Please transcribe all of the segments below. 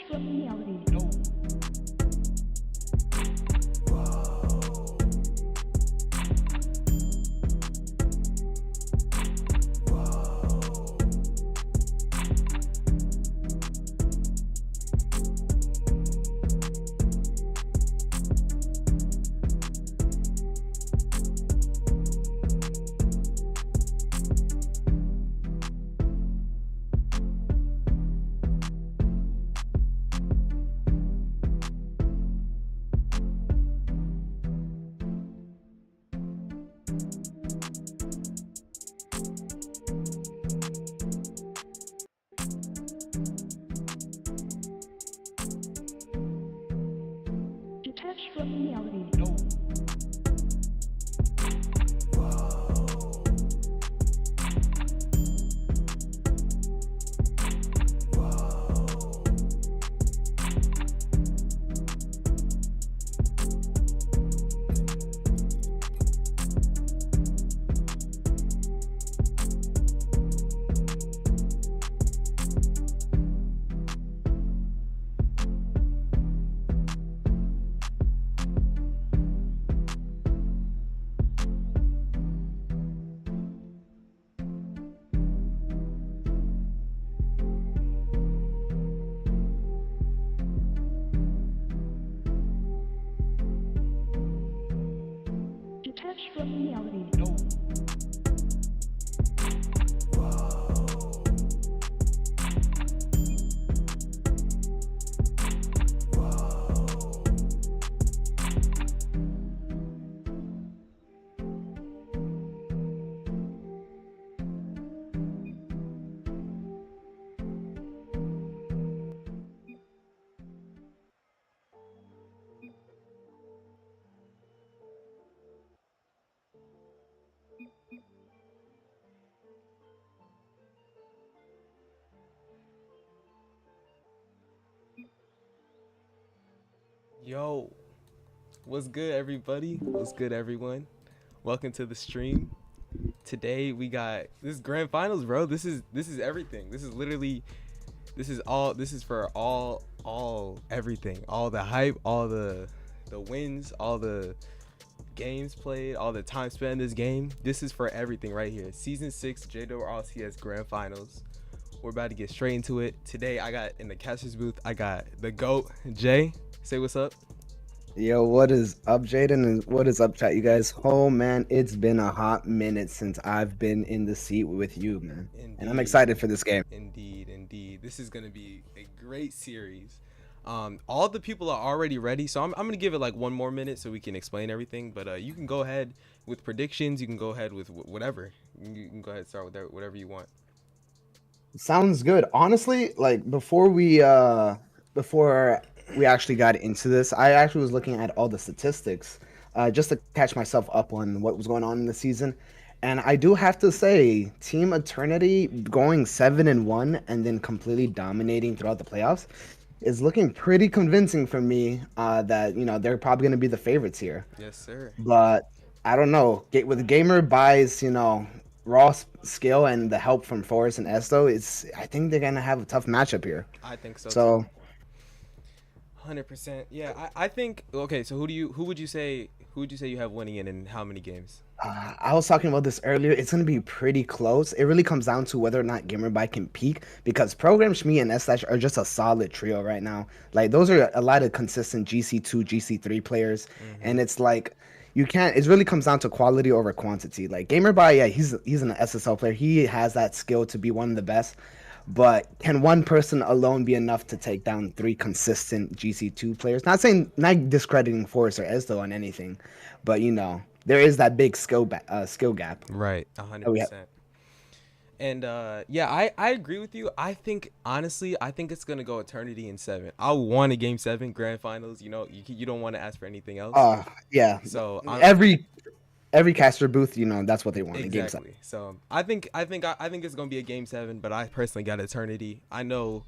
from reality. Detached from reality. Detached from reality. Yo, what's good, everybody? What's good, everyone? Welcome to the stream. Today we got this grand finals, bro. This is everything. This is literally this is for all everything, all the hype, all the wins, all the games played, all the time spent in this game. This is for everything right here. Season 6 JWRLCS grand finals. We're about to get straight into it. Today I got in the caster's booth, I got the GOAT, Jay. Say what's up. Yo, what is up, Jaden? And what is up, chat, you guys? Oh, man, it's been a hot minute since I've been in the seat with you, man. Indeed. And I'm excited for this game. Indeed. This is going to be a great series. All the people are already ready, so I'm going to give it like one more minute so we can explain everything. But you can go ahead with predictions. You can go ahead with whatever. You can go ahead and start with whatever you want. Sounds good. Honestly, like before we actually got into this, I actually was looking at all the statistics just to catch myself up on what was going on in the season. And I do have to say, Team Eternity going 7-1 and then completely dominating throughout the playoffs is looking pretty convincing for me that, they're probably going to be the favorites here. Yes, sir. But I don't know. With Gamer buys, raw skill and the help from Forrest and Esto, I think they're gonna have a tough matchup here. I think so So too. 100%. Yeah, I think. Okay, so who would you say you have winning it in how many games? I was talking about this earlier. It's gonna be pretty close. It really comes down to whether or not Gamerby can peak because Program Shmi and S are just a solid trio right now. Like those are a lot of consistent GC2, GC3 players, and it's like you can't. It really comes down to quality over quantity. Like Gamerby, yeah, he's an SSL player. He has that skill to be one of the best. But can one person alone be enough to take down 3 consistent GC2 players? Not discrediting Forrest or Esdo on anything, but there is that big skill gap. Right, 100%. And yeah, I agree with you. I think honestly, it's gonna go Eternity in 7. I want a game 7 grand finals. You don't want to ask for anything else. Yeah. So every caster booth, that's what they want. Exactly. So I think it's gonna be a game 7, but I personally got Eternity. I know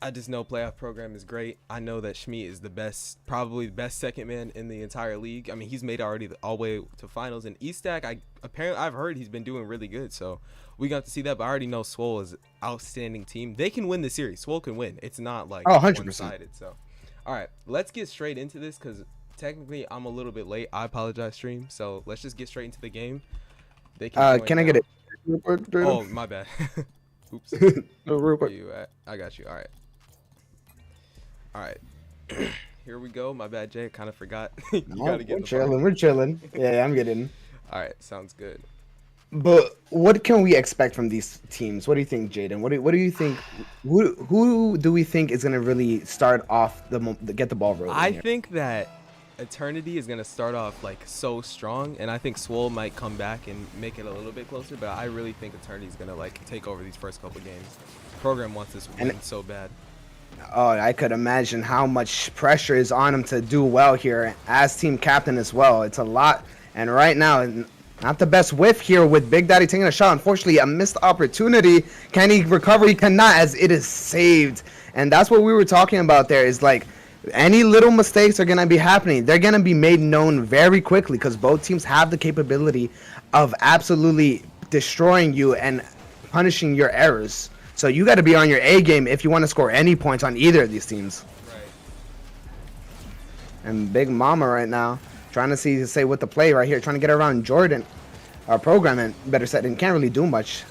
I just know playoff program is great. I know that Schmid is the best, probably the best second man in the entire league. I mean, he's made already all the way to finals. And E-Stack, I've heard he's been doing really good. So we got to see that. But I already know Swoll is an outstanding team. They can win the series. Swoll can win. It's not like 100%. one-sided. So, all right, let's get straight into this because technically I'm a little bit late. I apologize, stream. So let's just get straight into the game. They Can I get it? Oh, my bad. Oops. No, real Where quick. you at? I got you. All right. Here we go. My bad, Jay. Kind of forgot. You No, gotta get we're in the chilling. party. We're chilling. Yeah, I'm getting. All right. Sounds good. But what can we expect from these teams? What do you think, Jaden? What do you think? Who do we think is gonna really start off get the ball rolling? I here? think that Eternity is gonna start off like so strong, and I think Swoll might come back and make it a little bit closer. But I really think Eternity is gonna like take over these first couple games. Program wants this win so bad. Oh, I could imagine how much pressure is on him to do well here as team captain as well. It's a lot, and right now, not the best whiff here with Big Daddy taking a shot. Unfortunately, a missed opportunity. Can he recover? He cannot, as it is saved. And that's what we were talking about there is like any little mistakes are going to be happening. They're going to be made known very quickly because both teams have the capability of absolutely destroying you and punishing your errors. So you got to be on your A game if you want to score any points on either of these teams. Right. And Big Mama right now trying to say what the play right here, trying to get around Jordan, our program, and better said, and can't really do much.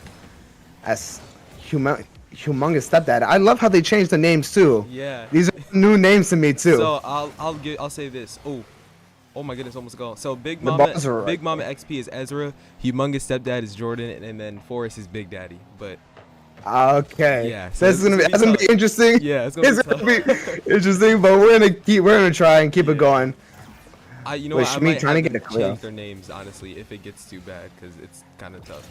As humongous stepdad. I love how they changed the names too. Yeah. These are new names to me too. So I'll say this. Oh my goodness, almost gone. So Big The Mama balls are right. Big Mama XP is Ezra. Humongous stepdad is Jordan, and then Forrest is Big Daddy. But Okay. Yeah, So so that's gonna be interesting. Yeah, it's gonna be interesting, but we're gonna try and keep it going. you know With what? I Schmid might trying to have get it clear. change their names honestly if it gets too bad because it's kind of tough.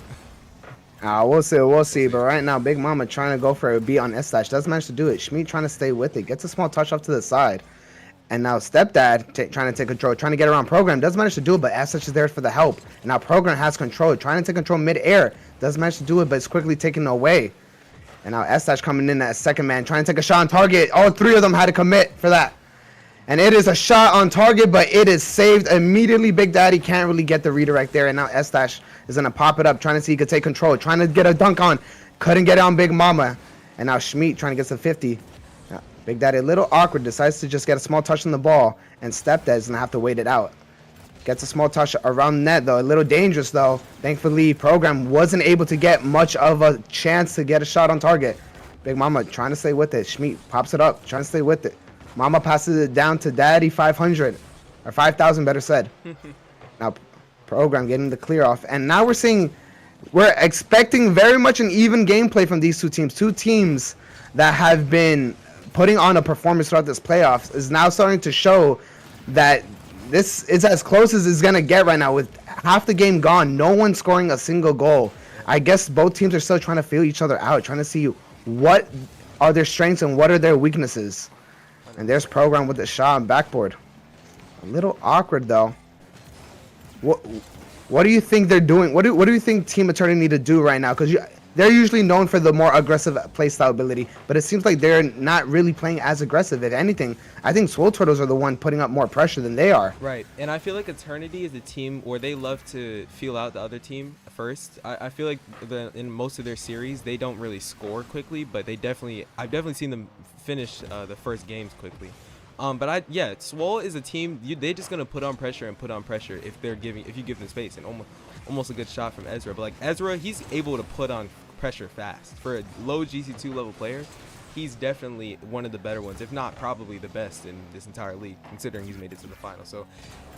We'll see. But right now, Big Mama trying to go for a beat on S-Slash. Doesn't manage to do it. Schmid trying to stay with it. Gets a small touch off to the side. And now Stepdad trying to take control. Trying to get around Program. Doesn't manage to do it, but S-Slash is there for the help. And now Program has control. Trying to take control mid-air. Doesn't manage to do it, but it's quickly taken away. And now S-Slash coming in as second man. Trying to take a shot on target. All three of them had to commit for that. And it is a shot on target, but it is saved immediately. Big Daddy can't really get the redirect there. And now S-Dash is going to pop it up, trying to see he could take control. Trying to get a dunk on. Couldn't get it on Big Mama. And now Schmid trying to get to 50. Now, Big Daddy, a little awkward, decides to just get a small touch on the ball. And Stepdad is going to have to wait it out. Gets a small touch around net, though. A little dangerous, though. Thankfully, Program wasn't able to get much of a chance to get a shot on target. Big Mama trying to stay with it. Schmid pops it up, trying to stay with it. Mama passes it down to Daddy 500. Or 5,000, better said. Now, Program getting the clear off. And now we're expecting very much an even gameplay from these two teams. Two teams that have been putting on a performance throughout this playoffs is now starting to show that this is as close as it's going to get right now. With half the game gone, no one scoring a single goal. I guess both teams are still trying to feel each other out, trying to see what are their strengths and what are their weaknesses. And there's Program with the shot on backboard. A little awkward though. What do you think they're doing? What do you think Team Eternity need to do right now? Because they're usually known for the more aggressive playstyle ability, but it seems like they're not really playing as aggressive. If anything, I think Swoll Turtles are the one putting up more pressure than they are. Right, and I feel like Eternity is a team where they love to feel out the other team first. I feel like in most of their series, they don't really score quickly, but I've definitely seen them finish the first games quickly. Swoll is a team they're just gonna put on pressure if you give them space, and almost a good shot from Ezra. But like Ezra, he's able to put on pressure fast for a low GC2 level player. He's definitely one of the better ones, if not probably the best in this entire league, considering he's made it to the final. So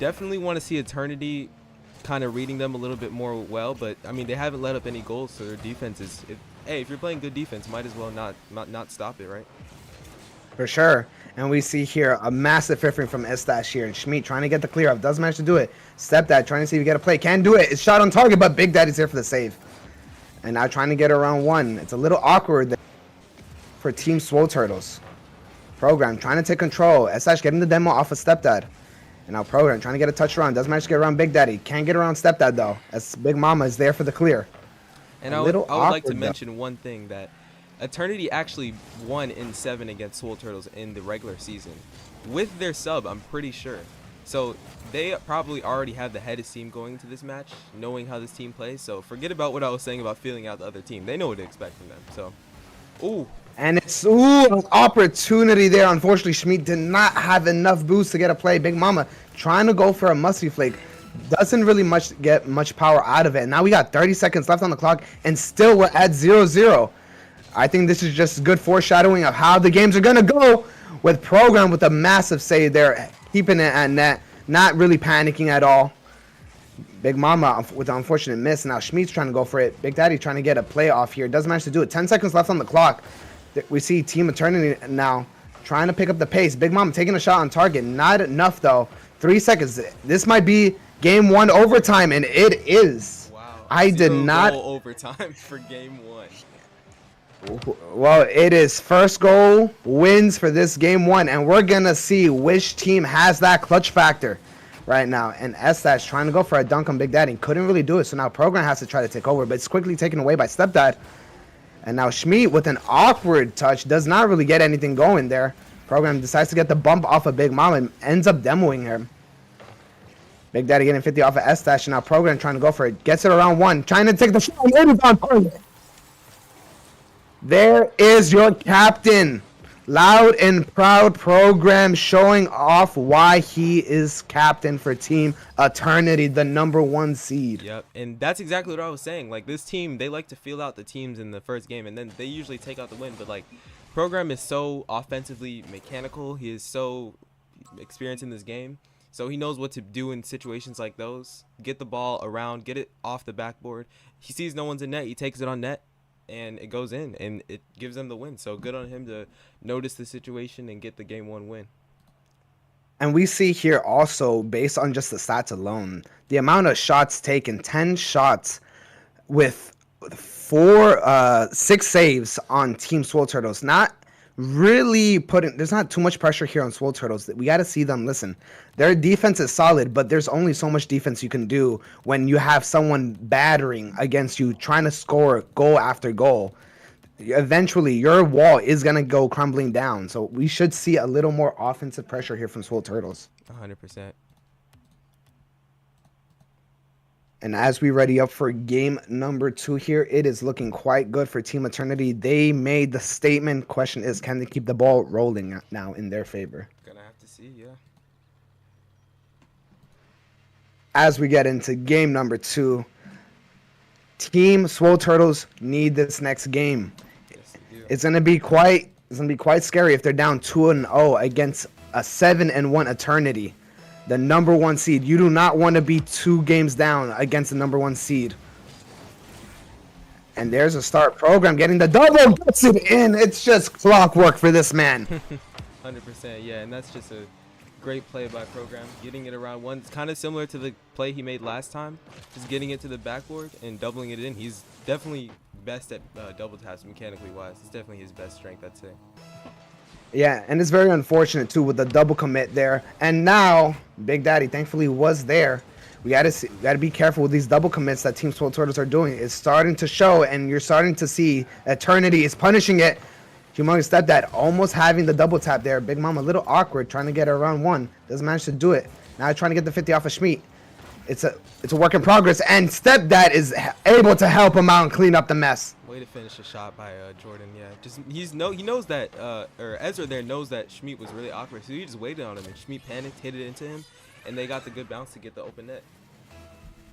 definitely want to see Eternity kind of reading them a little bit more well. But I mean, they haven't let up any goals, so their defense is. Hey, if you're playing good defense, might as well not stop it, right? For sure. And we see here a massive fifthing from S-Dash here. And Schmid trying to get the clear off. Doesn't manage to do it. Stepdad trying to see if he get a play. Can't do it. It's shot on target, but Big Daddy's here for the save. And now trying to get around one. It's a little awkward there for Team Swoll Turtles. Program trying to take control. S-Dash getting the demo off of Stepdad. And now Program trying to get a touch around. Doesn't manage to get around Big Daddy. Can't get around Stepdad, though, as Big Mama is there for the clear. And I would like to mention one thing that Eternity actually won in 7 against Swoll Turtles in the regular season with their sub, I'm pretty sure. So they probably already have the head of steam going into this match, knowing how this team plays. So forget about what I was saying about feeling out the other team. They know what to expect from them. So, ooh. And it's an opportunity there. Unfortunately, Schmidt did not have enough boost to get a play. Big Mama trying to go for a musty flake. Doesn't really get much power out of it. Now we got 30 seconds left on the clock, and still we're at 0-0. I think this is just good foreshadowing of how the games are going to go, with Program with a massive save there, keeping it at net, not really panicking at all. Big Mama with an unfortunate miss. Now Schmidt's trying to go for it. Big Daddy trying to get a play off here. Doesn't manage to do it. 10 seconds left on the clock. We see Team Eternity now trying to pick up the pace. Big Mama taking a shot on target. Not enough, though. 3 seconds. This might be game 1 overtime, and it is. Wow. I did not. Goal overtime for game 1. Well, it is first goal wins for this game 1, and we're going to see which team has that clutch factor right now. And S-Dash trying to go for a dunk on Big Daddy. Couldn't really do it, so now Program has to try to take over, but it's quickly taken away by Stepdad. And now Schmidt with an awkward touch does not really get anything going there. Program decides to get the bump off of Big Mama and ends up demoing her. Big Daddy getting 50 off of S-Dash, and now Program trying to go for it. Gets it around 1, trying to take the shot, and it is on target. There is your captain. Loud and proud Program showing off why he is captain for Team Eternity, the #1 seed. Yep, and that's exactly what I was saying. Like, this team, they like to feel out the teams in the first game, and then they usually take out the win. But, like, Program is so offensively mechanical. He is so experienced in this game. So he knows what to do in situations like those. Get the ball around, get it off the backboard. He sees no one's in net. He takes it on net, and it goes in, and it gives them the win. So good on him to notice the situation and get the game 1 win. And we see here also, based on just the stats alone, the amount of shots taken, 10 shots with 6 saves on Team Swoll Turtles. Not really there's not too much pressure here on Swoll Turtles. We got to see them. Listen, their defense is solid, but there's only so much defense you can do when you have someone battering against you, trying to score goal after goal. Eventually, your wall is going to go crumbling down. So we should see a little more offensive pressure here from Swoll Turtles. 100%. And as we ready up for game number 2 here, it is looking quite good for Team Eternity. They made the statement. Question is, can they keep the ball rolling now in their favor? Gonna have to see, yeah. As we get into game number 2, Team Swoll Turtles need this next game. Yes, they do. It's gonna be quite scary if they're down 2-0 against a 7-1 Eternity, the #1 seed. You do not want to be 2 games down against the #1 seed. And there's a start. Program getting the double, gets it in. It's just clockwork for this man. 100%, yeah, and that's just a great play by Program, getting it around 1. It's kind of similar to the play he made last time, just getting it to the backboard and doubling it in. He's definitely best at double taps mechanically wise. It's definitely his best strength, I'd say. Yeah, and it's very unfortunate too with the double commit there. And now Big Daddy thankfully was there. We gotta be careful with these double commits that Team Swoll Turtles are doing. It's starting to show, and you're starting to see Eternity is punishing it. Humongous Stepdad almost having the double tap there. Big Mama a little awkward trying to get her around 1. Doesn't manage to do it. Now trying to get the 50 off of Schmidt. It's a work in progress, and Stepdad is able to help him out and clean up the mess. Way to finish a shot by Jordan. Yeah, just he knows that or Ezra there knows that Schmidt was really awkward, so he just waited on him, and Schmidt panicked, hit it into him, and they got the good bounce to get the open net.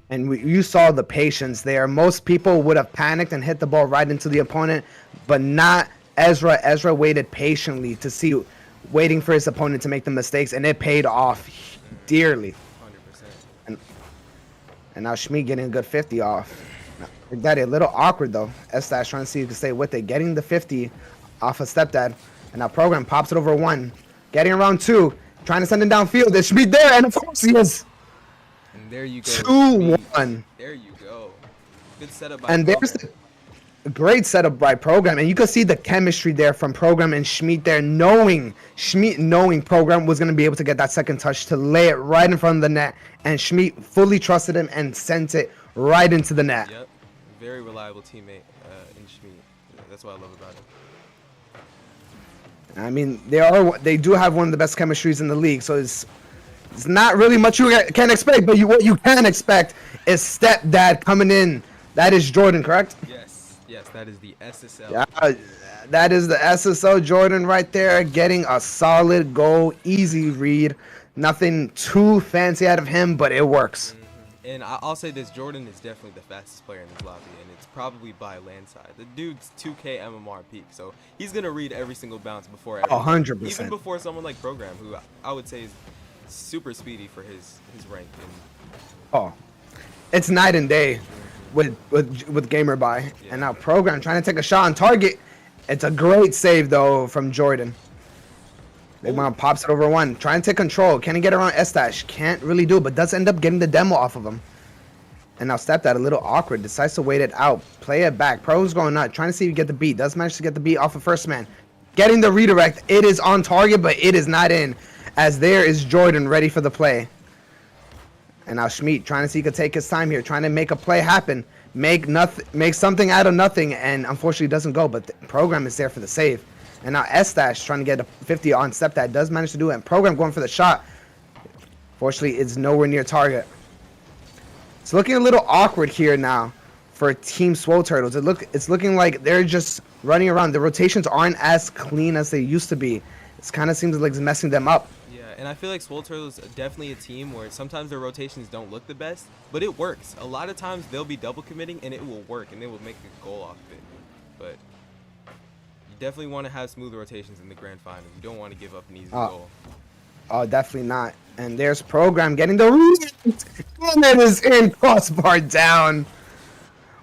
And you saw the patience there. Most people would have panicked and hit the ball right into the opponent, but not Ezra. Ezra waited patiently to see, waiting for his opponent to make the mistakes, and it paid off dearly. 100%. And now Schmidt getting a good 50 off. Big Daddy a little awkward though. S-Dash trying to see if he can stay with it. Getting the 50 off of Stepdad. And now Program pops it over 1. Getting around 2. Trying to send it downfield. There's Schmidt there, and of course he is. And there you go. 2-1. There you go. Good setup by And Program. there's a great setup by Program. And you can see the chemistry there from Program and Schmidt there, knowing Program was going to be able to get that second touch to lay it right in front of the net. And Schmidt fully trusted him and sent it right into the net. Yep. Very reliable teammate in Schmidt. That's what I love about him. I mean, they do have one of the best chemistries in the league, so it's not really much you can expect. But what you can expect is stepdad coming in. That is Jordan, correct? Yes, that is the SSL. Yeah, that is the SSO Jordan right there, getting a solid goal, easy read. Nothing too fancy out of him, but it works. And I'll say this, Jordan is definitely the fastest player in this lobby, and it's probably by a landslide. The dude's 2K MMR peak, so he's going to read every single bounce before everything. 100%. Even before someone like Program, who I would say is super speedy for his rank. Oh, it's night and day with Gamer by. Yeah. And now Program trying to take a shot on target. It's a great save, though, from Jordan. Big Mom pops it over one. Trying to take control. Can he get around Estash? Can't really do it, but does end up getting the demo off of him. And now Stepdad, a little awkward. Decides to wait it out. Play it back. Pro's going nuts. Trying to see if he get the beat. Does manage to get the beat off of first man. Getting the redirect. It is on target, but it is not in. As there is Jordan ready for the play. And now Schmidt trying to see if he could take his time here. Trying to make a play happen. Make something out of nothing. And unfortunately it doesn't go. But the Program is there for the save. And now Estash trying to get a 50 on Stepdad. Does manage to do it. And Program going for the shot. Fortunately, it's nowhere near target. It's looking a little awkward here now for Team Swoll Turtles. It's looking like they're just running around. The rotations aren't as clean as they used to be. It kind of seems like it's messing them up. Yeah, and I feel like Swoll Turtles is definitely a team where sometimes their rotations don't look the best, but it works. A lot of times they'll be double committing and it will work and they will make a goal off of it. But you definitely want to have smooth rotations in the grand final. You don't want to give up an easy goal. Oh, definitely not. And there's Program getting the read. And it is in, crossbar down.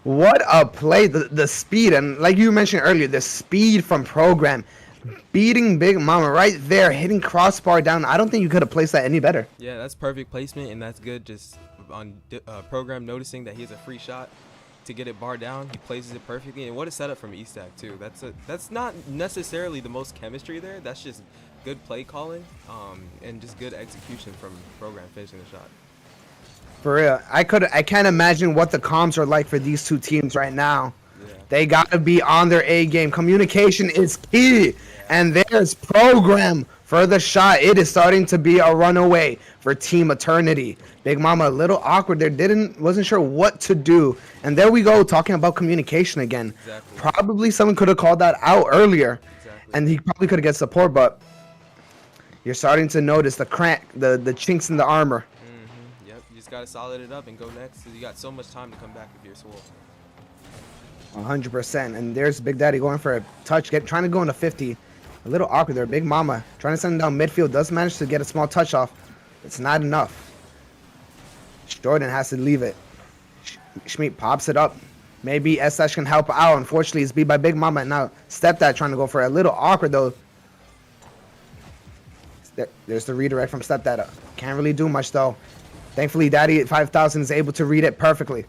What a play. The speed, and like you mentioned earlier, the speed from Program. Beating Big Mama right there, hitting crossbar down. I don't think you could have placed that any better. Yeah, that's perfect placement, and that's good just on Program noticing that he has a free shot to get it bar down. He places it perfectly, and what a setup from E-Stack too. That's not necessarily the most chemistry there. That's just good play calling and just good execution from Program finishing the shot. For real, I can't imagine what the comms are like for these two teams right now. Yeah. They gotta be on their A game. Communication is key. And there's Program for the shot. It is starting to be a runaway for Team Eternity. Big Mama a little awkward there. Wasn't sure what to do. And there we go, talking about communication again. Exactly. Probably someone could have called that out earlier. Exactly. And he probably could have get support, but you're starting to notice the chinks in the armor. Yep, you just gotta solid it up and go next because you got so much time to come back if you're Swoll. 100%. And there's Big Daddy going for a touch, trying to go into 50. A little awkward there. Big Mama trying to send him down midfield. Does manage to get a small touch off. It's not enough. Jordan has to leave it. Schmidt pops it up. Maybe SH can help out. Unfortunately, it's beat by Big Mama. And now Stepdad trying to go for it. A little awkward though. There's the redirect from Stepdad. Can't really do much though. Thankfully, Daddy at 5,000 is able to read it perfectly.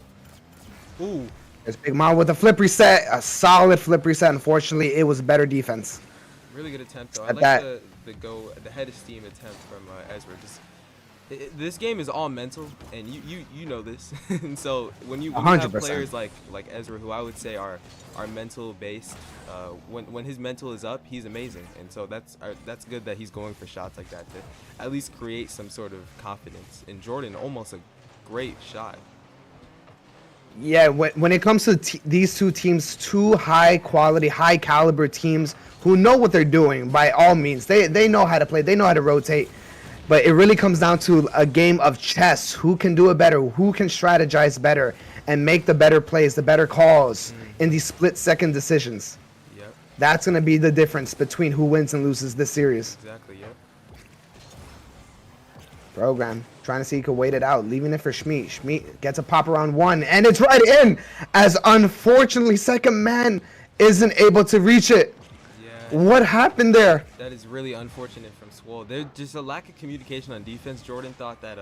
Ooh. There's Big Mama with a flip reset. A solid flip reset. Unfortunately, it was better defense. Really good attempt though. I like the head of steam attempt from Ezra. This game is all mental, and you know this. And so when you have players like Ezra, who I would say are mental based, when his mental is up, he's amazing. And so that's good that he's going for shots like that to at least create some sort of confidence. And Jordan, almost a great shot. Yeah, when it comes to these two teams, two high quality, high caliber teams who know what they're doing by all means. They know how to play, they know how to rotate. But it really comes down to a game of chess. Who can do it better? Who can strategize better and make the better plays, the better calls in these split-second decisions? Yep. That's going to be the difference between who wins and loses this series. Exactly, yep. Program trying to see he could wait it out, leaving it for Schmidt. Schmidt gets a pop around one, and it's right in, as unfortunately second man isn't able to reach it. Yeah. What happened there? That is really unfortunate from Swoll. There's just a lack of communication on defense. Jordan thought that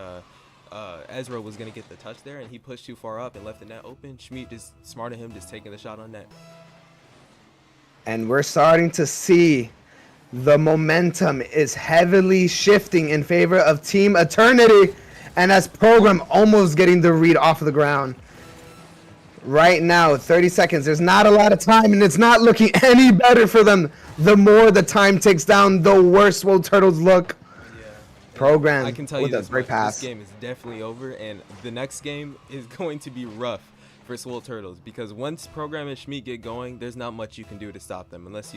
Ezra was going to get the touch there, and he pushed too far up and left the net open. Schmidt just smarted him, just taking the shot on net. And we're starting to see the momentum is heavily shifting in favor of Team Eternity. And as Program almost getting the read off of the ground. Right now, 30 seconds. There's not a lot of time, and it's not looking any better for them. The more the time takes down, the worse will Turtles look. Yeah. And I Program can tell you with a this great much: this pass. game is definitely over, and the next game is going to be rough for Swoll Turtles because once Program and Schmeat get going, there's not much you can do to stop them unless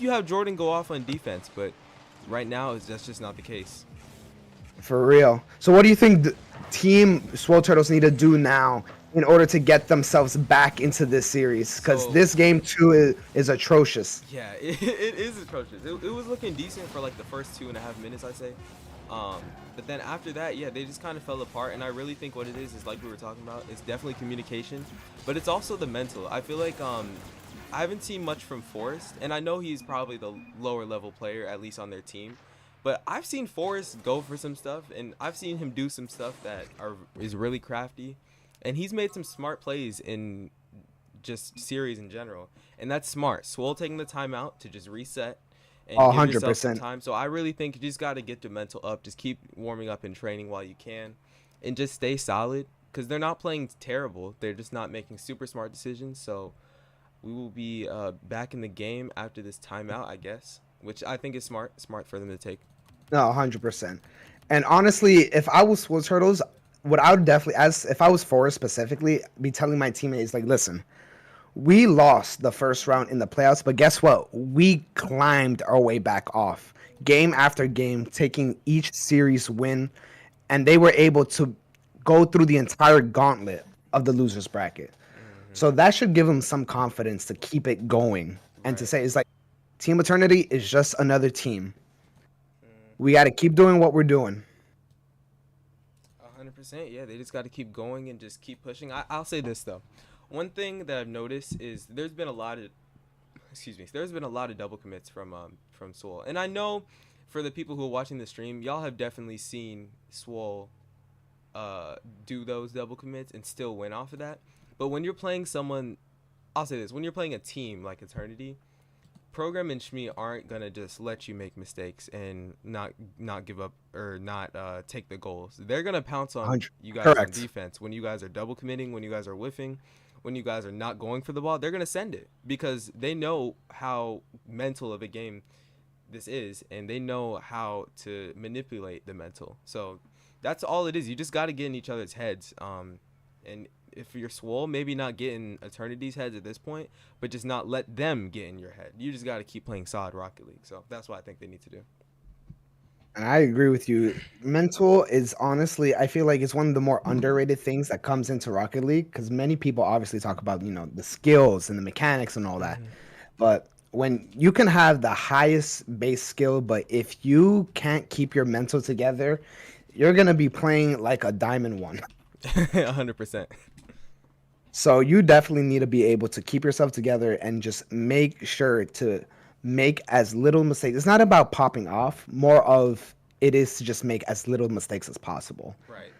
you have Jordan go off on defense. But right now, that's just not the case. For real. So what do you think the Team Swoll Turtles need to do now in order to get themselves back into this series? Because So- this game, too, is atrocious. Yeah, it is atrocious. It was looking decent for like the first 2.5 minutes, I'd say. But then after that, yeah, they just kind of fell apart. And I really think what it is like we were talking about, it's definitely communication, but it's also the mental. I feel like I haven't seen much from Forrest, and I know he's probably the lower level player, at least on their team. But I've seen Forrest go for some stuff, and I've seen him do some stuff that is really crafty, and he's made some smart plays in just series in general, and that's smart. Swoll taking the time out to just reset and Oh, give yourself some 100%. time. So I really think you just got to get the mental up. Just keep warming up and training while you can, and just stay solid because they're not playing terrible. They're just not making super smart decisions. So we will be back in the game after this timeout, I guess, which I think is smart for them to take. No, 100%. And honestly, if I was Swoll Turtles, what I would definitely, as if I was Forrest specifically, be telling my teammates, like, listen, we lost the first round in the playoffs, but guess what? We climbed our way back off game after game, taking each series win, and they were able to go through the entire gauntlet of the losers bracket. So that should give them some confidence to keep it going and to Right. say it's like Team Eternity is just another team. We got to keep doing what we're doing. 100%. Yeah, they just got to keep going and just keep pushing. I'll say this though, one thing that I've noticed is there's been a lot of double commits from Swoll, and I know for the people who are watching the stream, y'all have definitely seen Swoll do those double commits and still win off of that. But when you're playing someone, I'll say this: when you're playing a team like Eternity, Program and Shmi aren't gonna just let you make mistakes and not give up or not take the goals. They're gonna pounce on 100 you guys on Correct. defense when you guys are double committing, when you guys are whiffing, when you guys are not going for the ball. They're gonna send it because they know how mental of a game this is, and they know how to manipulate the mental. So that's all it is. You just got to get in each other's heads. And if you're Swoll, maybe not get in Eternity's heads at this point, but just not let them get in your head. You just got to keep playing solid Rocket League. So that's what I think they need to do. And I agree with you. Mental is honestly, I feel like it's one of the more underrated things that comes into Rocket League because many people obviously talk about, the skills and the mechanics and all that. But when you can have the highest base skill, but if you can't keep your mental together, you're going to be playing like a diamond one. 100%. So you definitely need to be able to keep yourself together and just make sure to make as little mistakes. It's not about popping off, more of it is to just make as little mistakes as possible. Right.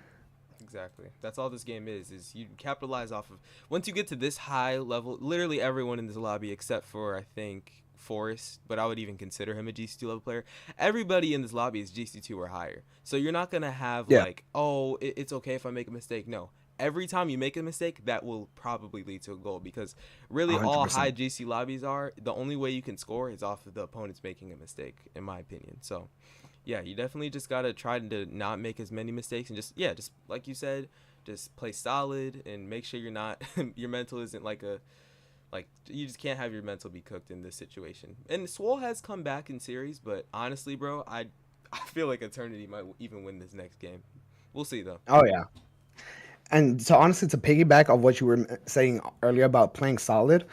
Exactly. That's all this game is you capitalize off of. Once you get to this high level, literally everyone in this lobby except for, I think, Forrest, but I would even consider him a GC2 level player. Everybody in this lobby is GC2 or higher. So you're not going to have like, oh, it's okay if I make a mistake. No. Every time you make a mistake, that will probably lead to a goal because really all 100%. high GC lobbies are, the only way you can score is off of the opponents making a mistake, in my opinion. So, yeah, you definitely just got to try to not make as many mistakes and just like you said, just play solid and make sure you're not, your mental isn't like you just can't have your mental be cooked in this situation. And Swoll has come back in series, but honestly, bro, I feel like Eternity might even win this next game. We'll see, though. Oh, yeah. And so honestly, to piggyback of what you were saying earlier about playing solid,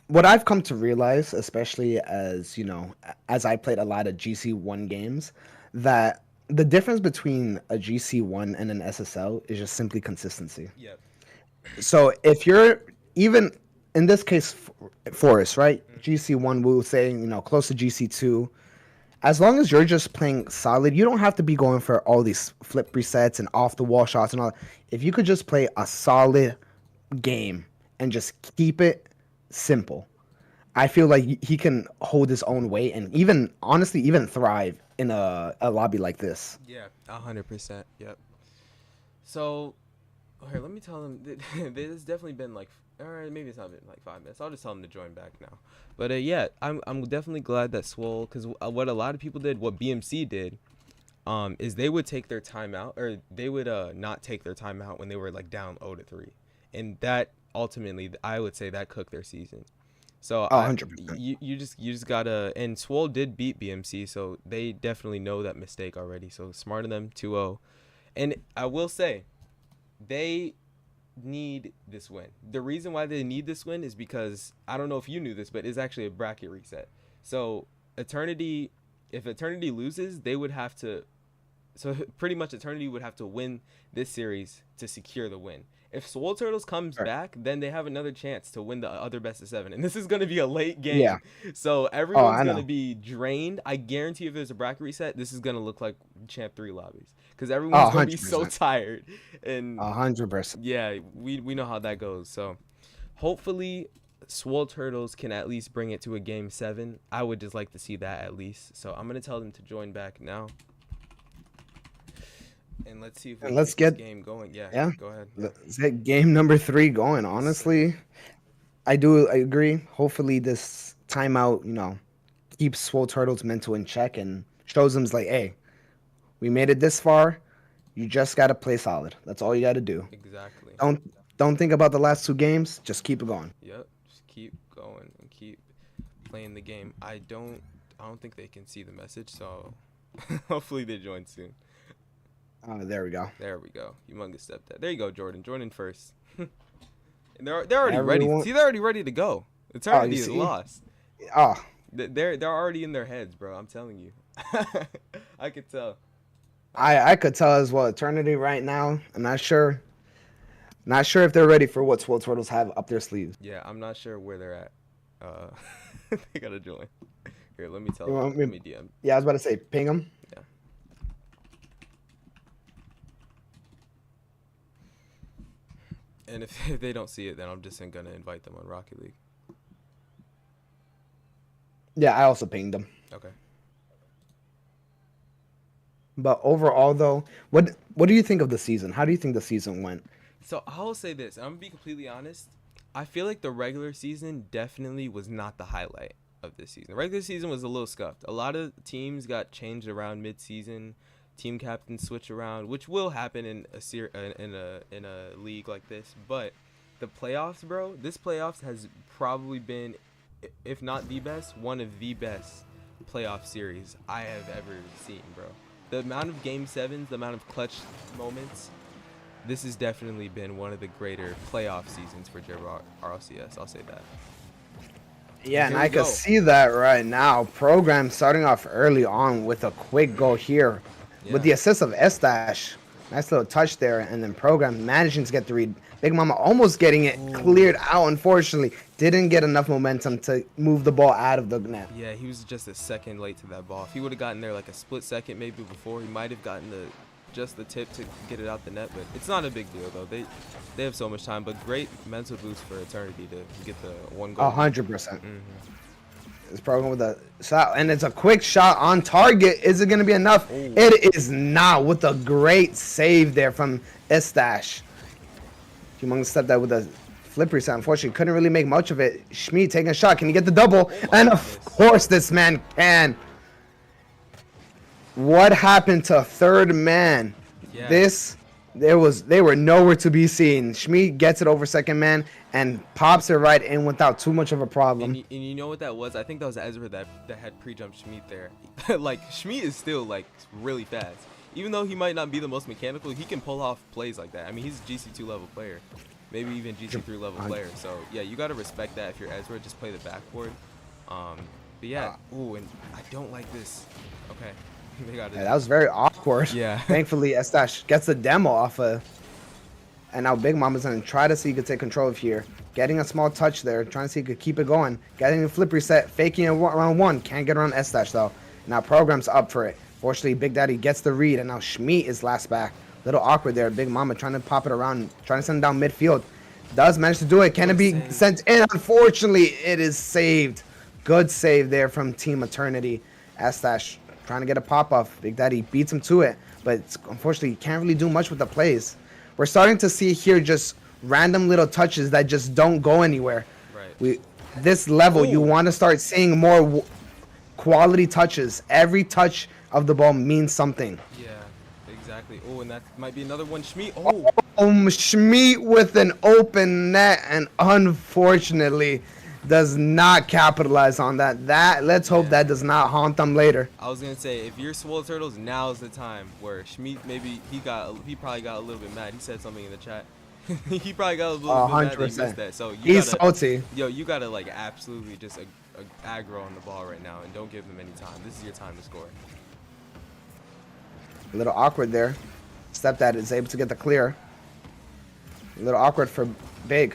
what I've come to realize, especially as I played a lot of GC1 games, that the difference between a GC1 and an SSL is just simply consistency. Yeah. So if you're even in this case, Forest, right? GC1, we will say, close to GC2. As long as you're just playing solid, you don't have to be going for all these flip resets and off the wall shots and all. If you could just play a solid game and just keep it simple, I feel like he can hold his own weight and even honestly even thrive in a lobby like this. Yeah, 100%. Yep. So Here, let me tell them. There's definitely been like, all right, maybe it's not been like 5 minutes. I'll just tell them to join back now. But yeah, I'm definitely glad that Swoll, because what a lot of people did, what BMC did, is they would take their time out, or they would not take their time out when they were like down 0-3, and that ultimately I would say that cooked their season. So Oh, 100%. you just gotta, and Swoll did beat BMC, so they definitely know that mistake already. So smart of them, 2-0. And I will say, they need this win. The reason why they need this win is because, I don't know if you knew this, but it's actually a bracket reset. So Eternity, if Eternity loses, they would have to, so pretty much Eternity would have to win this series to secure the win. If Swoll Turtles comes Right. back, then they have another chance to win the other best of 7. And this is going to be a late game. Yeah. So Oh, everyone's I going to know. be drained. I guarantee if there's a bracket reset, this is going to look like Champ 3 lobbies. Because Oh, everyone's going to be so 100%. tired. And 100%. yeah, we know how that goes. So hopefully Swoll Turtles can at least bring it to a game 7. I would just like to see that at least. So I'm going to tell them to join back now. And let's see if we And can let's get get this game going. Yeah, yeah. go ahead. Let's get game number 3 going. Honestly, I agree. Hopefully this timeout, keeps Swole Turtles mental in check and shows them like, hey, we made it this far. You just gotta play solid. That's all you gotta do. Exactly. Don't think about the last 2 games. Just keep it going. Yep. Just keep going and keep playing the game. I don't think they can see the message, so hopefully they join soon. There we go. There we go. Humongous stepdad. There you go, Jordan. Join in first. And they're already ready. Everyone- See, they're already ready to go. Eternity is see? lost. Oh, They're already in their heads, bro. I'm telling you. I could tell. I could tell as well. Eternity right now. I'm not sure. Not sure if they're ready for what Swole Turtles have up their sleeves. Yeah, I'm not sure where they're at. They gotta join. Here, let me tell You them. want Let me- me DM. Yeah, I was about to say, ping them. Yeah. And if they don't see it, then I'm just gonna invite them on Rocket League. Yeah, I also pinged them. Okay. But overall, though, what do you think of the season? How do you think the season went? So I'll say this. I'm gonna be completely honest. I feel like the regular season definitely was not the highlight of this season. The regular season was a little scuffed. A lot of teams got changed around mid-season. Team captains switch around, which will happen in a league like this. But the playoffs, bro, this playoffs has probably been, if not the best, one of the best playoff series I have ever seen, bro. The amount of game 7s, the amount of clutch moments, this has definitely been one of the greater playoff seasons for JWRLCS. I'll say that. Yeah, and Here I we can go. see that right now. Program starting off early on with a quick goal here. With the Yeah. assist of S-Dash. Nice little touch there. And then Program managing to get the read. Big Mama almost getting it cleared out, unfortunately. Didn't get enough momentum to move the ball out of the net. Yeah, he was just a second late to that ball. If he would have gotten there like a split second maybe before, he might have gotten just the tip to get it out the net. But it's not a big deal, though. They have so much time. But great mental boost for Eternity to get the one goal. 100%. Mhm. This Program with a shot. And it's a quick shot on target. Is it going to be enough? Ooh. It is not, with a great save there from S-Dash. Humongous stepped that with a flip reset. Unfortunately, couldn't really make much of it. Schmid taking a shot. Can he get the double? my And of goodness. course, this man can. What happened to third man? Yeah. They were nowhere to be seen. Schmid gets it over second man and pops it right in without too much of a problem. And you know what that was? I think that was Ezra that had pre-jumped Schmid there. Like, Schmid is still, like, really fast. Even though he might not be the most mechanical, he can pull off plays like that. I mean, he's a GC2 level player. Maybe even GC3 level player. So, yeah, you got to respect that if you're Ezra. Just play the backboard. But, yeah. Ooh, and I don't like this. Okay. They got Yeah, it. that was very awkward. Yeah. Thankfully, S-Dash gets the demo off of. And now Big Mama's going to try to see he could take control of here. Getting a small touch there, trying to see he could keep it going. Getting a flip reset, faking it around one. Can't get around S-Dash, though. Now Program's up for it. Fortunately, Big Daddy gets the read, and now Schmid is last back. Little awkward there. Big Mama trying to pop it around, trying to send it down midfield. Does manage to do it. Can it be Good save. sent in? Unfortunately, it is saved. Good save there from Team Eternity. S-Dash trying to get a pop-off. Big Daddy beats him to it, but unfortunately, he can't really do much with the plays. We're starting to see here just random little touches that just don't go anywhere. Right. This level, you Ooh. want to start seeing more quality touches. Every touch of the ball means something. Yeah, exactly. Oh, and that might be another one. Schmie. Oh, Schmeat with an open net, and unfortunately does not capitalize on that. Let's hope that does not haunt them later. I was gonna say, if you're Swoll Turtles, now's the time. Where Schmie, maybe he probably got a little bit mad. He said something in the chat. He probably got a little bit mad that he missed that. So He's salty. you gotta like absolutely just aggro on the ball right now, and don't give them any time. This is your time to score. A little awkward there. Stepdad is able to get the clear. A little awkward for Big.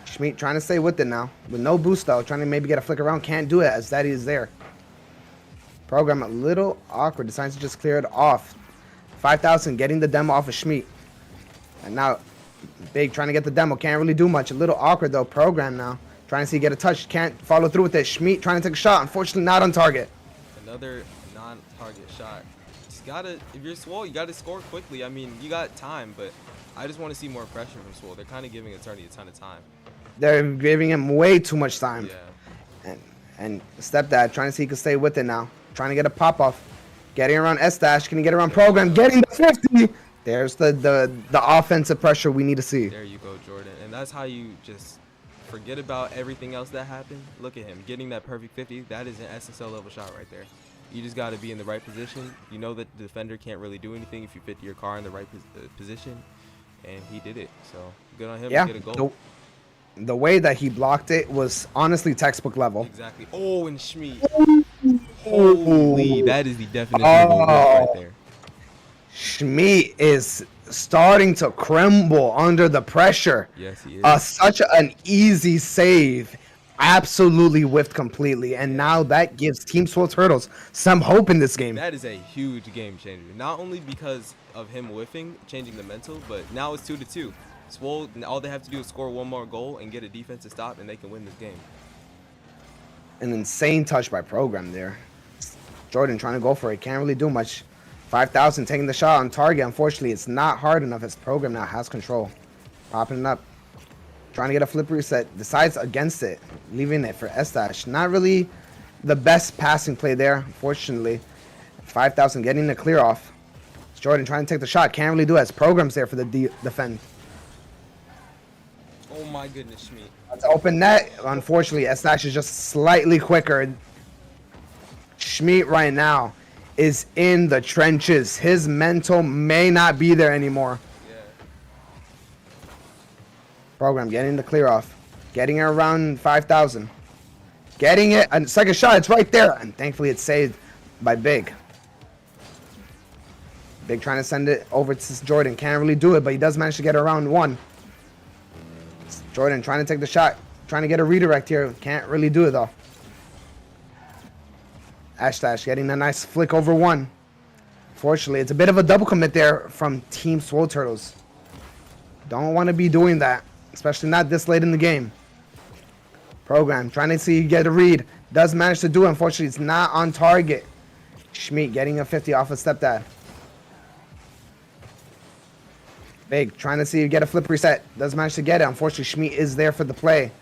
Schmeat trying to stay with it now. With no boost though. Trying to maybe get a flick around. Can't do it as Daddy is there. Program a little awkward. Decides to just clear it off. 5,000 getting the demo off of Schmeat. And now Big trying to get the demo. Can't really do much. A little awkward though. Program now. Trying to see get a touch. Can't follow through with it. Schmeat trying to take a shot. Unfortunately not on target. Another non-target shot. Just gotta, if you're Swoll, you gotta score quickly. I mean, you got time, but I just want to see more pressure from Swoll. They're kind of giving Eternity a ton of time. They're giving him way too much time. Yeah. And Stepdad trying to see he can stay with it now. Trying to get a pop-off. Getting around S-Dash. Can he get around Program? Getting the 50. There's the offensive pressure we need to see. There you go, Jordan. And that's how you just forget about everything else that happened. Look at him getting that perfect 50. That is an SSL level shot right there. You just got to be in the right position. You know that the defender can't really do anything if you fit your car in the right position. And he did it. So good on him to get a goal. The way that he blocked it was honestly textbook level. Exactly. Oh, and Schmie. Holy, that is the definition of a whip right there. Schmie is starting to crumble under the pressure. Yes, he is. Such an easy save. Absolutely whiffed completely. And now that gives Team Swoll Turtles some hope in this game. That is a huge game changer. Not only because of him whiffing, changing the mental, but now it's 2-2. Swoll, all they have to do is score one more goal and get a defensive stop, and they can win this game. An insane touch by Program there. Jordan trying to go for it. Can't really do much. 5,000 taking the shot on target. Unfortunately, it's not hard enough as Program now has control. Popping it up. Trying to get a flip reset. Decides against it. Leaving it for S-Dash. Not really the best passing play there, unfortunately. 5,000 getting the clear off. Jordan trying to take the shot. Can't really do it as Program's there for the defend. Oh my goodness, Schmie. That's open net. Unfortunately, S-Dash is just slightly quicker. Schmeat right now is in the trenches. His mental may not be there anymore. Yeah. Program getting the clear off. Getting it around 5,000. Getting it. And second shot, it's right there. And thankfully it's saved by Big. Big trying to send it over to Jordan. Can't really do it, but he does manage to get around one. Jordan trying to take the shot. Trying to get a redirect here. Can't really do it though. Ashtash getting a nice flick over one. Fortunately, it's a bit of a double commit there from Team Swoll Turtles. Don't want to be doing that, especially not this late in the game. Program trying to see get a read. Does manage to do it. Unfortunately, it's not on target. Schmeat getting a 50 off of Stepdad. Big trying to see you get a flip reset. Does manage to get it. Unfortunately, Schmeat is there for the play.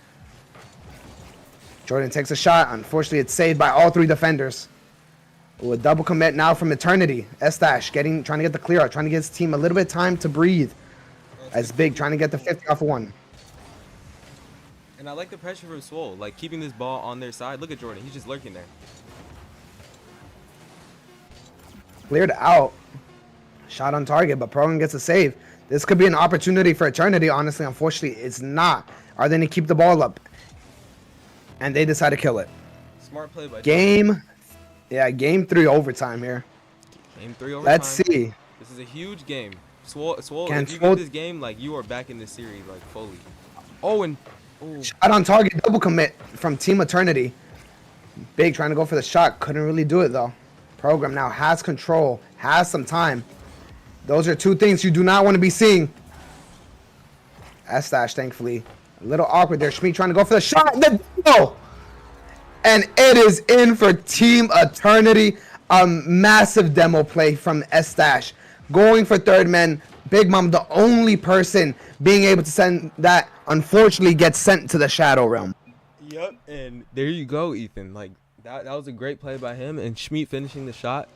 Jordan takes a shot. Unfortunately, it's saved by all three defenders. Ooh, a double commit now from Eternity. S-Dash trying to get the clear out. Trying to get his team a little bit of time to breathe. As Big trying to get the 50 off of one. And I like the pressure from Swoll, like keeping this ball on their side. Look at Jordan. He's just lurking there. Cleared out. Shot on target, but Program gets a save. This could be an opportunity for Eternity. Honestly, unfortunately, it's not. Are they going to keep the ball up? And they decide to kill it. Smart play by Game 3 overtime here. Game 3 overtime. Let's see. This is a huge game. Swoll, Can if you Swoll- win this game, like you are back in this series, like fully. Oh, and Shot on target, double commit from Team Eternity. Big trying to go for the shot. Couldn't really do it though. Program now has control, has some time. Those are two things you do not want to be seeing. S-Dash, thankfully. A little awkward there. Schmeat trying to go for the shot. And it is in for Team Eternity. A massive demo play from S-Dash. Going for third man. Big Mom, the only person being able to send that, unfortunately gets sent to the Shadow Realm. Yep. And there you go, Ethan. Like that was a great play by him. And Schmidt finishing the shot.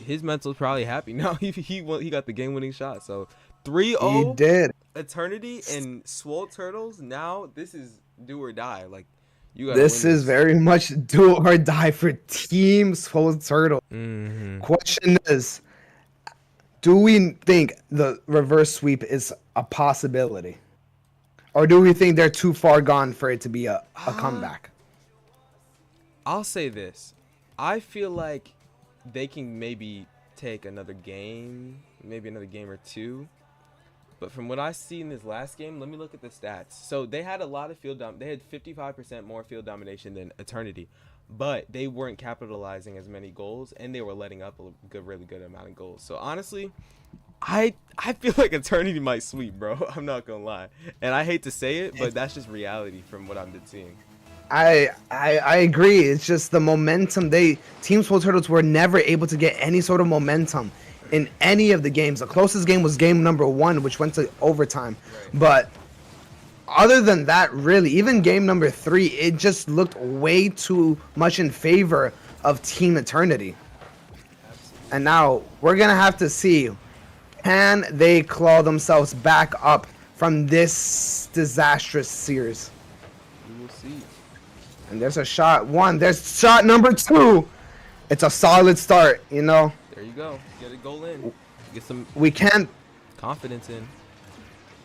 His mental's probably happy now. He got the game-winning shot. So 3-0. He did. Eternity and Swoll Turtles. Now this is do or die. Like you gotta This win is very much do or die for Team Swoll Turtle. Mm-hmm. Question is, do we think the reverse sweep is a possibility? Or do we think they're too far gone for it to be a comeback? I'll say this. I feel like they can maybe take another game, maybe another game or two. But from what I see in this last game, let me look at the stats. So they had a lot of they had 55% more field domination than Eternity, but they weren't capitalizing as many goals, and they were letting up a really good amount of goals. So honestly, I feel like Eternity might sweep, bro. I'm not gonna lie, and I hate to say it, but that's just reality from what I've been seeing. I agree. It's just the momentum. Team Swoll Turtles were never able to get any sort of momentum in any of the games. The closest game was game number 1, which went to overtime. Right. But other than that, really, even game number 3, it just looked way too much in favor of Team Eternity. Absolutely. And now we're gonna have to see, can they claw themselves back up from this disastrous series? We will see. And there's a shot 1. There's shot number 2. It's a solid start, you know. There you go. Get a goal in. Get some We can't, confidence in.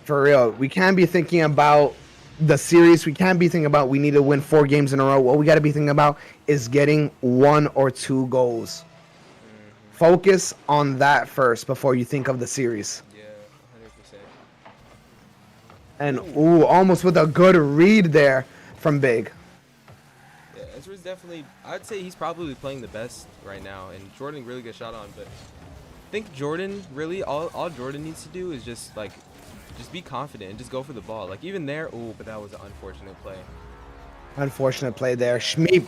for real, we can't be thinking about the series. We can't be thinking about we need to win 4 games in a row. What we got to be thinking about is getting 1 or 2 goals. Focus on that first before you think of the series. Yeah, 100%. And ooh, almost with a good read there from Big. Yeah, Ezra's definitely, I'd say he's probably playing the best right now, and Jordan really good shot on, but I think Jordan really, all Jordan needs to do is just be confident and just go for the ball. Like even there, ooh, but that was an unfortunate play. Unfortunate play there. Schmeep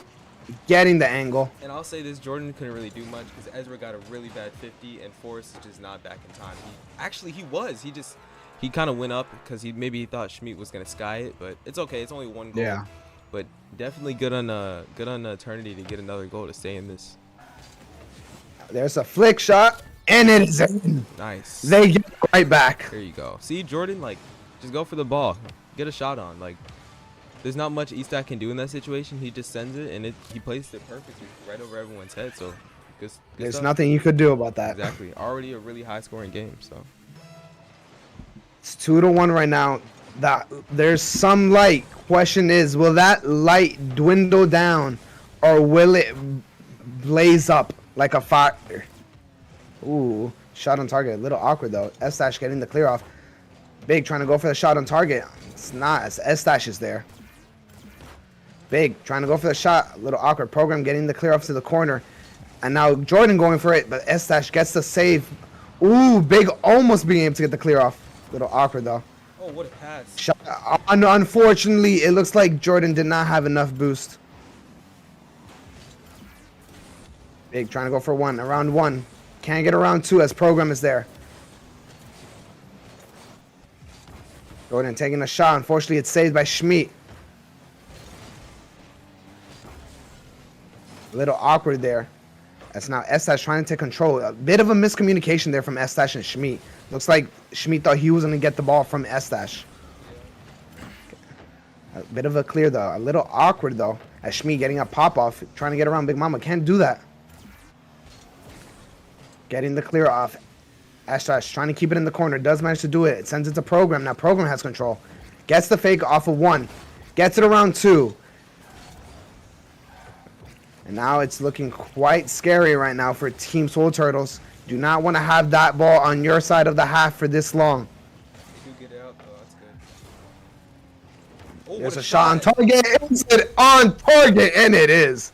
getting the angle. And I'll say this, Jordan couldn't really do much because Ezra got a really bad 50 and Forrest is just not back in time. He kind of went up because he thought Schmidt was gonna sky it, but it's okay. It's only 1 goal. Yeah. But definitely good on Eternity to get another goal to stay in this. There's a flick shot, and it is in. Nice. They get it right back. There you go. See, Jordan, like, just go for the ball. Get a shot on. Like, there's not much Eastak can do in that situation. He just sends it, and he placed it perfectly right over everyone's head. So, good There's stuff. nothing you could do about that. Exactly. Already a really high-scoring game, so. It's 2-1 right now. There's some light. Question is, will that light dwindle down, or will it blaze up like a fire? Ooh, shot on target. A little awkward though. S-Stash getting the clear off. Big trying to go for the shot on target. It's not. S-Stash is there. Big trying to go for the shot. A little awkward. Program getting the clear off to the corner. And now Jordan going for it, but S-Stash gets the save. Ooh, Big almost being able to get the clear off. A little awkward though. Oh, what a pass. Shot. Unfortunately, it looks like Jordan did not have enough boost. Big trying to go for 1. Around 1. Can't get around 2 as Program is there. Jordan taking a shot. Unfortunately, it's saved by Schmidt. A little awkward there. That's now S-Stash trying to take control. A bit of a miscommunication there from S-Stash and Schmidt. Looks like Schmidt thought he was going to get the ball from S-Stash. A bit of a clear though. A little awkward though. As Schmidt getting a pop-off. Trying to get around Big Mama. Can't do that. Getting the clear off. S-Stash trying to keep it in the corner. Does manage to do it. It sends it to Program. Now Program has control. Gets the fake off of 1. Gets it around 2. And now it's looking quite scary right now for Team Swoll Turtles. Do not want to have that ball on your side of the half for this long. They do get it out, though. That's good. Oh, There's what a shot on target. Is it on target? And it is.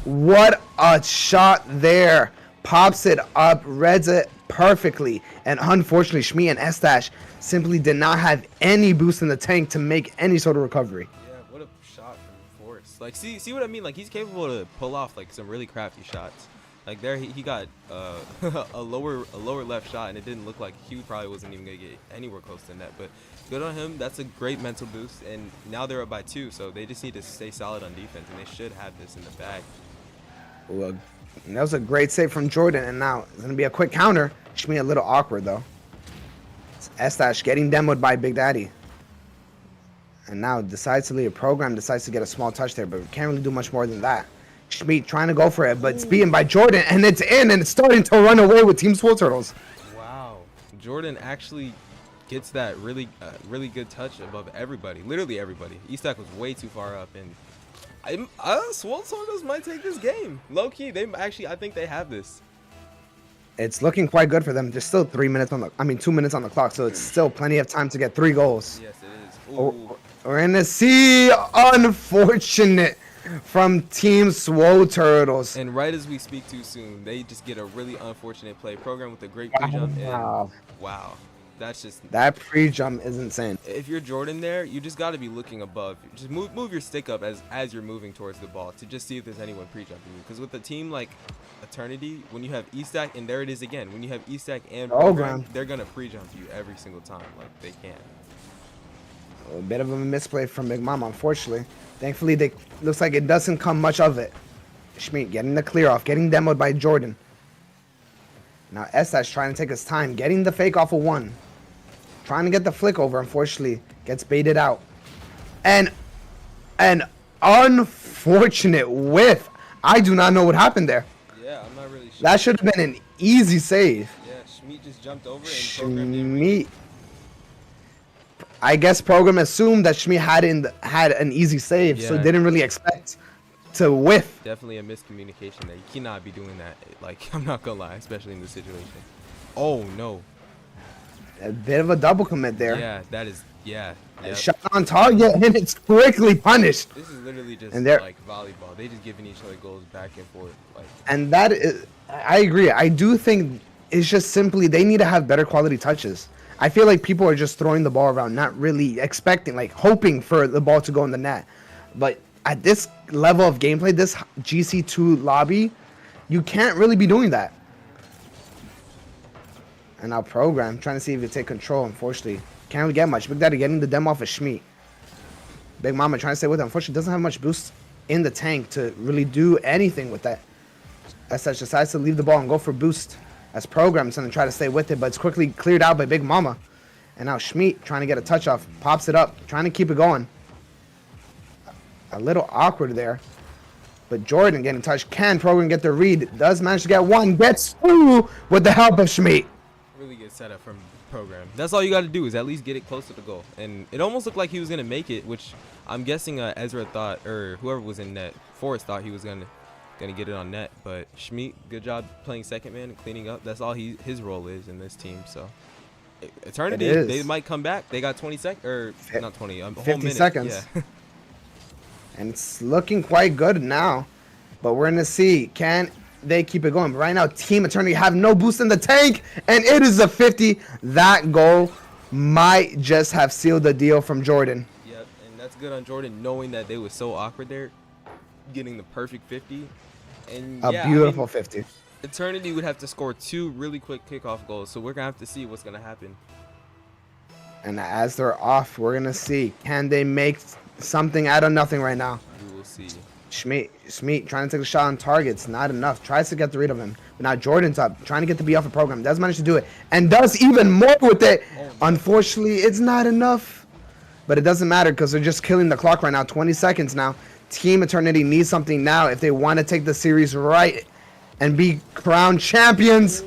What a shot there. Pops it up, reads it perfectly. And unfortunately, Shmi and S-Stash simply did not have any boost in the tank to make any sort of recovery. Yeah, what a shot from Forrest. Like, see what I mean? Like, he's capable to pull off, like, some really crafty shots. Like there, he got a lower left shot, and it didn't look like he probably wasn't even gonna get anywhere close to net. But good on him. That's a great mental boost. And now they're up by 2, so they just need to stay solid on defense, and they should have this in the bag. Well, that was a great save from Jordan, and now it's gonna be a quick counter. Should be a little awkward though. S-Dash getting demoed by Big Daddy. And now decides to leave a program, decides to get a small touch there, but can't really do much more than that. Schmidt trying to go for it, but it's beaten by Jordan, and it's in, and it's starting to run away with Team Swoll Turtles. Wow. Jordan actually gets that really good touch above everybody, literally everybody. E-Stack was way too far up, and Swoll Turtles might take this game. Low key, I think they have this. It's looking quite good for them. There's still 2 minutes on the clock, so it's still plenty of time to get 3 goals. Yes, it is. Ooh. We're gonna see unfortunate from Team Swoll Turtles. And right as we speak too soon, they just get a really unfortunate play. Program with a great pre-jump. Wow. And wow. That's just... That pre-jump is insane. If you're Jordan there, you just got to be looking above. Just move your stick up as you're moving towards the ball to just see if there's anyone pre-jumping you. Because with a team like Eternity, when you have E-Stack, and there it is again, when you have E-Stack and Program, they're going to pre-jump you every single time. Like, they can. A bit of a misplay from Big Mama, unfortunately. Thankfully, looks like it doesn't come much of it. Schmidt getting the clear off, getting demoed by Jordan. Now S-Dash trying to take his time, getting the fake off of 1. Trying to get the flick over, unfortunately, gets baited out. And an unfortunate whiff. I do not know what happened there. Yeah, I'm not really sure. That should have been an easy save. Yeah, Schmidt just jumped over and Program didn't reach. I guess Program assumed that Schmidt had an easy save, so didn't really expect to whiff. Definitely a miscommunication there. You cannot be doing that. Like, I'm not gonna lie, especially in this situation. Oh no. A bit of a double commit there. Yeah, that is. Yeah. Yep. Shot on target, and it's quickly punished. This is literally just like volleyball. They just giving each other goals back and forth. Like. And that is, I agree. I do think it's just simply they need to have better quality touches. I feel like people are just throwing the ball around, not really expecting, like hoping for the ball to go in the net. But at this level of gameplay, this GC2 lobby, you can't really be doing that. And now Program trying to see if he take control. Unfortunately, can't really get much. Big Daddy getting the demo off of Schmidt. Big Mama trying to stay with him. Unfortunately, doesn't have much boost in the tank to really do anything with that. As such, decides to leave the ball and go for boost. As Program's going to try to stay with it, but it's quickly cleared out by Big Mama. And now Schmidt trying to get a touch off. Pops it up, trying to keep it going. A little awkward there. But Jordan getting touched. Can Program get the read? Does manage to get 1. Gets 2 with the help of Schmidt. Really good setup from Program. That's all you got to do is at least get it close to the goal. And it almost looked like he was going to make it, which I'm guessing Ezra thought, or whoever was in net, Forrest thought he was going to get it on net. But Schmidt, good job playing second man and cleaning up. That's all his role is in this team. So Eternity, they might come back. They got 20 seconds, or not 20, a 50 whole minute. seconds. Yeah. And it's looking quite good now. But we're going to see, can they keep it going? But right now, Team Eternity have no boost in the tank, and it is a 50. That goal might just have sealed the deal from Jordan. Yep, and that's good on Jordan, knowing that they were so awkward there, getting the perfect 50. And a beautiful 50. Eternity would have to score 2 really quick kickoff goals, so we're gonna have to see what's gonna happen. And as they're off, we're gonna see, can they make something out of nothing right now? We will see. Schmidt trying to take a shot on targets, not enough. Tries to get rid of him, but now Jordan's up, trying to get the B off the Program. Does manage to do it, and does even more with it. Unfortunately, it's not enough, but it doesn't matter because they're just killing the clock right now. 20 seconds now. Team Eternity needs something now if they want to take the series right and be crowned champions.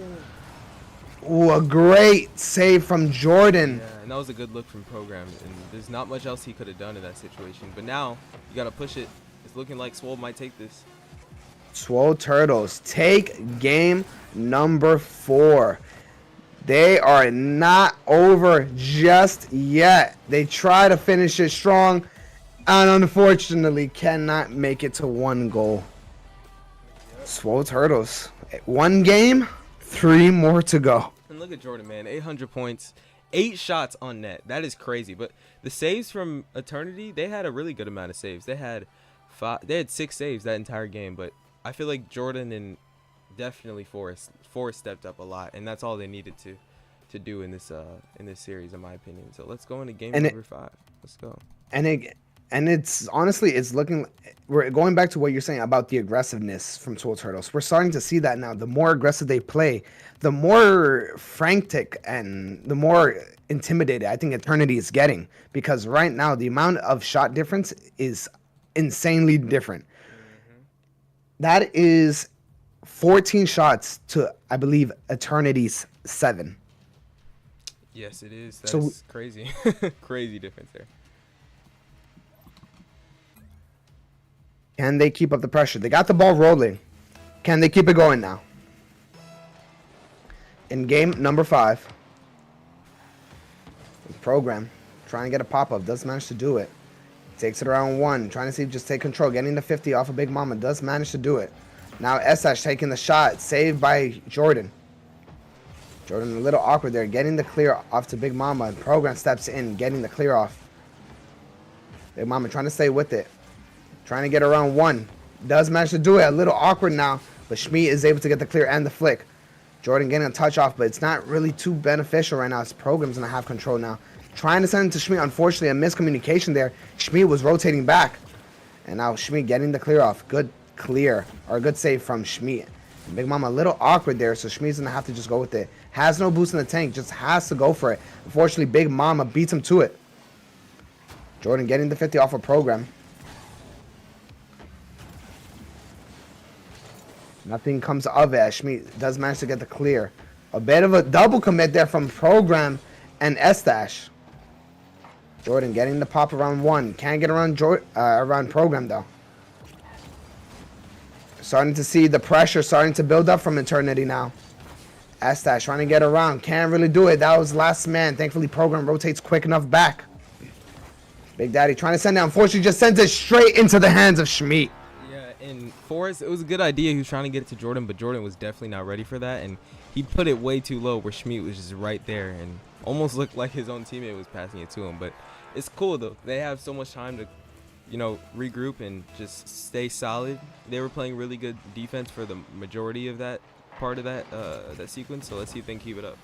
Ooh, a great save from Jordan. Yeah, and that was a good look from Program, and there's not much else he could have done in that situation. But now you gotta push it. It's looking like Swoll might take this. Swoll Turtles take game number 4. They are not over just yet. They try to finish it strong, and unfortunately cannot make it to 1 goal. Swoll Turtles, 1 game, 3 more to go. And look at Jordan, man, 800 points, 8 shots on net. That is crazy. But the saves from Eternity, they had a really good amount of saves. They had 6 saves that entire game. But I feel like Jordan and definitely Forrest stepped up a lot, and that's all they needed to do in this series, in my opinion. So let's go into game number 5. Let's go. And it's honestly, it's looking, we're going back to what you're saying about the aggressiveness from Swoll Turtles. We're starting to see that now. The more aggressive they play, the more frantic and the more intimidated I think Eternity is getting, because right now the amount of shot difference is insanely different. That is 14 shots to, I believe, Eternity's 7. Yes, it is. That's crazy. Crazy difference there. Can they keep up the pressure? They got the ball rolling. Can they keep it going now? In game number 5, program trying to get a pop-up, does manage to do it. Takes it around 1, trying to see if just take control, getting the 50 off of Big Mama, does manage to do it. Now SH taking the shot, saved by Jordan. Jordan a little awkward there, getting the clear off to Big Mama. Program steps in, getting the clear off. Big Mama trying to stay with it. Trying to get around 1. Does manage to do it. A little awkward now, but Schmee is able to get the clear and the flick. Jordan getting a touch off, but it's not really too beneficial right now. His program's going to have control now. Trying to send it to Schmee. Unfortunately, a miscommunication there. Schmee was rotating back. And now Schmee getting the clear off. Good clear, or a good save from Schmee. Big Mama a little awkward there, so Schmee's going to have to just go with it. Has no boost in the tank, just has to go for it. Unfortunately, Big Mama beats him to it. Jordan getting the 50 off a program. Nothing comes of it. Schmee does manage to get the clear. A bit of a double commit there from program and S-Dash. Jordan getting the pop around 1. Can't get around around program though. Starting to see the pressure starting to build up from Eternity now. S-Dash trying to get around. Can't really do it. That was last man. Thankfully, program rotates quick enough back. Big Daddy trying to send it. Unfortunately, just sends it straight into the hands of Schmee. And Forrest, it was a good idea. He was trying to get it to Jordan, but Jordan was definitely not ready for that, and he put it way too low where Schmee was just right there and almost looked like his own teammate was passing it to him. But it's cool though. They have so much time to, regroup and just stay solid. They were playing really good defense for the majority of that part of that sequence. So let's see if they can keep it up.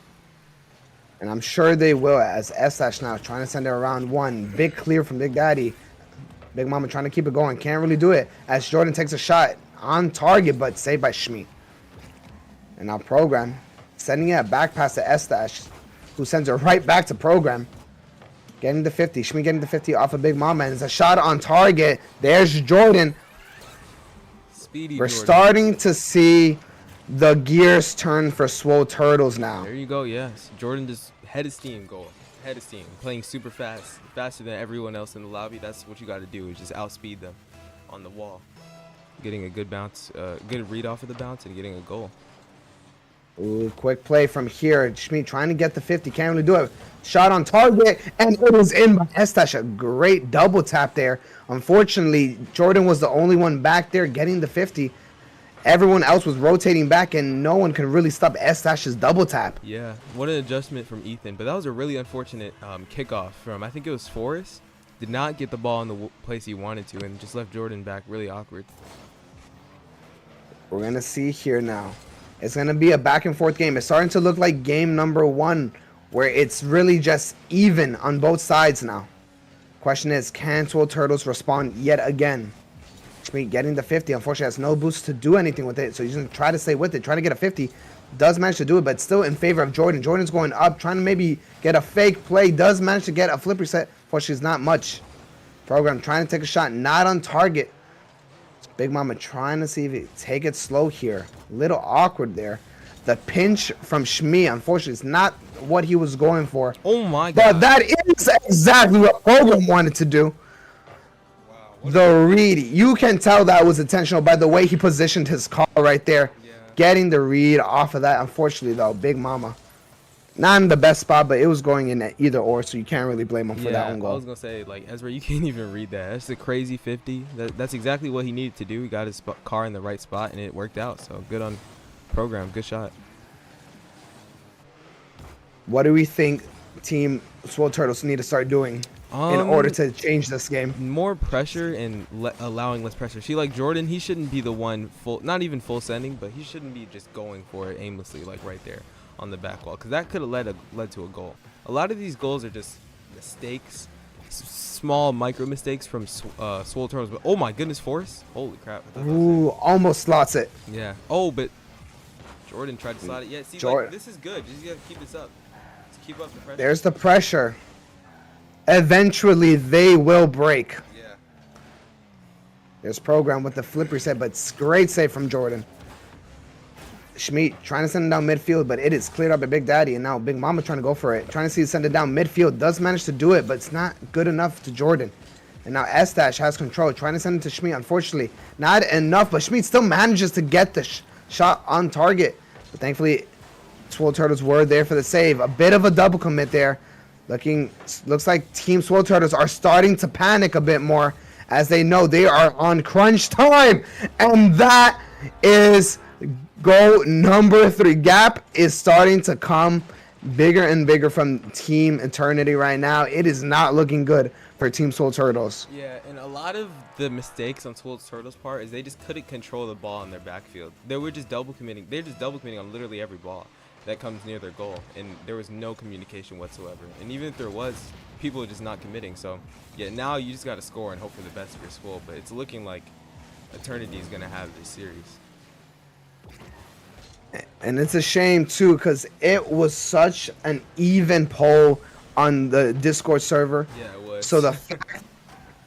And I'm sure they will, as S-Dash now trying to send it around 1. Big clear from Big Daddy. Big Mama trying to keep it going. Can't really do it as Jordan takes a shot on target, but saved by Schmee. And now program sending it back past to S-Dash, who sends it right back to program. Getting the 50. Schmee getting the 50 off of Big Mama. And it's a shot on target. There's Jordan. Speedy We're Jordan. starting to see the gears turn for Swoll Turtles now. There you go, yes. Jordan just head of steam goal. Head of steam. Playing super fast. Faster than everyone else in the lobby. That's what you got to do, is just outspeed them on the wall. Getting a good bounce, good read off of the bounce, and getting a goal. Ooh, quick play from here. Schmee trying to get the 50. Can't really do it. Shot on target, and it was in by S-Dash. A great double tap there. Unfortunately, Jordan was the only one back there getting the 50. Everyone else was rotating back, and no one could really stop S-Dash's double tap. Yeah, what an adjustment from Ethan. But that was a really unfortunate kickoff from, I think it was Forrest. Did not get the ball in the place he wanted to, and just left Jordan back really awkward. We're going to see here now. It's going to be a back and forth game. It's starting to look like game number 1, where it's really just even on both sides now. Question is, can Swoll Turtles respond yet again? Schmee getting the 50. Unfortunately, has no boost to do anything with it, so he's going to try to stay with it, try to get a 50. Does manage to do it, but still in favor of Jordan. Jordan's going up, trying to maybe get a fake play. Does manage to get a flip reset. Unfortunately, it's not much. Program trying to take a shot, not on target. Big Mama trying to see if he take it slow here. Little awkward there. The pinch from Schmee, unfortunately, is not what he was going for. Oh my God. But that is exactly what Program wanted to do. The read, you can tell that was intentional by the way he positioned his car right there. Yeah. Getting the read off of that. Unfortunately, though, Big Mama, not in the best spot, but it was going in at either or, so you can't really blame him for that own goal. I was going to say, like, Ezra, you can't even read that. That's a crazy 50. That's exactly what he needed to do. He got his car in the right spot, and it worked out. So good on program. Good shot. What do we think Team Swoll Turtles need to start doing in order to change this game? More pressure and allowing less pressure. See, like Jordan, he shouldn't be the one not even full sending, but he shouldn't be just going for it aimlessly, like right there on the back wall, because that could have led to a goal. A lot of these goals are just mistakes, small micro mistakes from Swoll turnovers. But oh my goodness, force! Holy crap! Ooh, almost slots it. Yeah. Oh, but Jordan tried to slide it. Yeah. See, like, this is good. You just gotta keep this up. Just keep up the pressure. There's the pressure. Eventually, they will break. Yeah. There's program with the flipper set, but it's great save from Jordan. Schmidt trying to send it down midfield, but it is cleared up by Big Daddy, and now Big Mama trying to go for it. Trying to see it send it down midfield. Does manage to do it, but it's not good enough to Jordan. And now S-Dash has control, trying to send it to Schmidt. Unfortunately, not enough, but Schmidt still manages to get the shot on target. But thankfully, Swoll Turtles were there for the save. A bit of a double commit there. Looks like Team Swoll Turtles are starting to panic a bit more, as they know they are on crunch time. And that is goal number 3. Gap is starting to come bigger and bigger from Team Eternity right now. It is not looking good for Team Swoll Turtles. Yeah, and a lot of the mistakes on Swoll Turtles' part is they just couldn't control the ball in their backfield. They were just double committing. They're just double committing on literally every ball that comes near their goal, and there was no communication whatsoever. And even if there was, people are just not committing. So yeah, now you just got to score and hope for the best for your Swoll. But it's looking like Eternity is gonna have this series. And it's a shame too, because it was such an even poll on the Discord server. Yeah, it was. So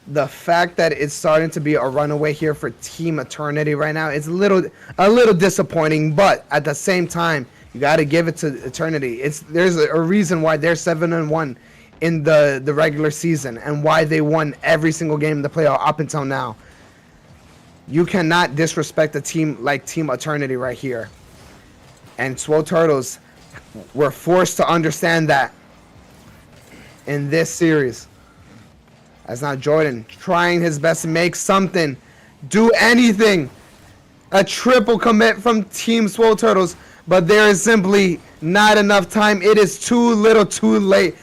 the fact that it's starting to be a runaway here for Team Eternity right now is a little disappointing. But at the same time, you got to give it to Eternity. There's a reason why they're 7-1 in the regular season, and why they won every single game in the playoff up until now. You cannot disrespect a team like Team Eternity right here. And Swoll Turtles were forced to understand that in this series. As now Jordan trying his best to make something, do anything. A triple commit from Team Swoll Turtles, but there is simply not enough time. It is too little, too late.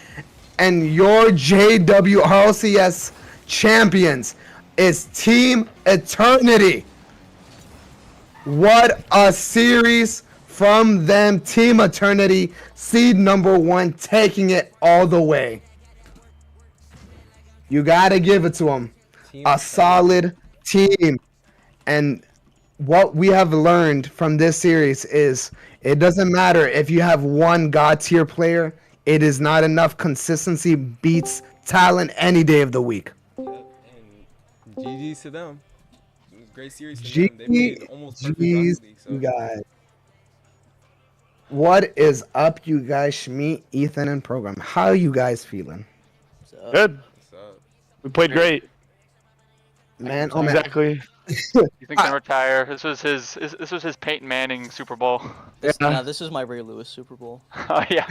And your JWRLCS champions is Team Eternity. What a series from them. Team Eternity, seed number 1, taking it all the way. You gotta give it to them. A solid team. And what we have learned from this series is it doesn't matter if you have one god tier player. It is not enough. Consistency beats talent any day of the week. Yep, and GG's to them. It was a great series for them. They made almost perfect GG's, Rocket League, so. you guys. What is up, you guys? Schmidt, Ethan, and Program. How are you guys feeling? Good. What's up? We played great. Man, oh man. Exactly. You think can retire? This was his Peyton Manning Super Bowl. This is my Ray Lewis Super Bowl. Oh yeah.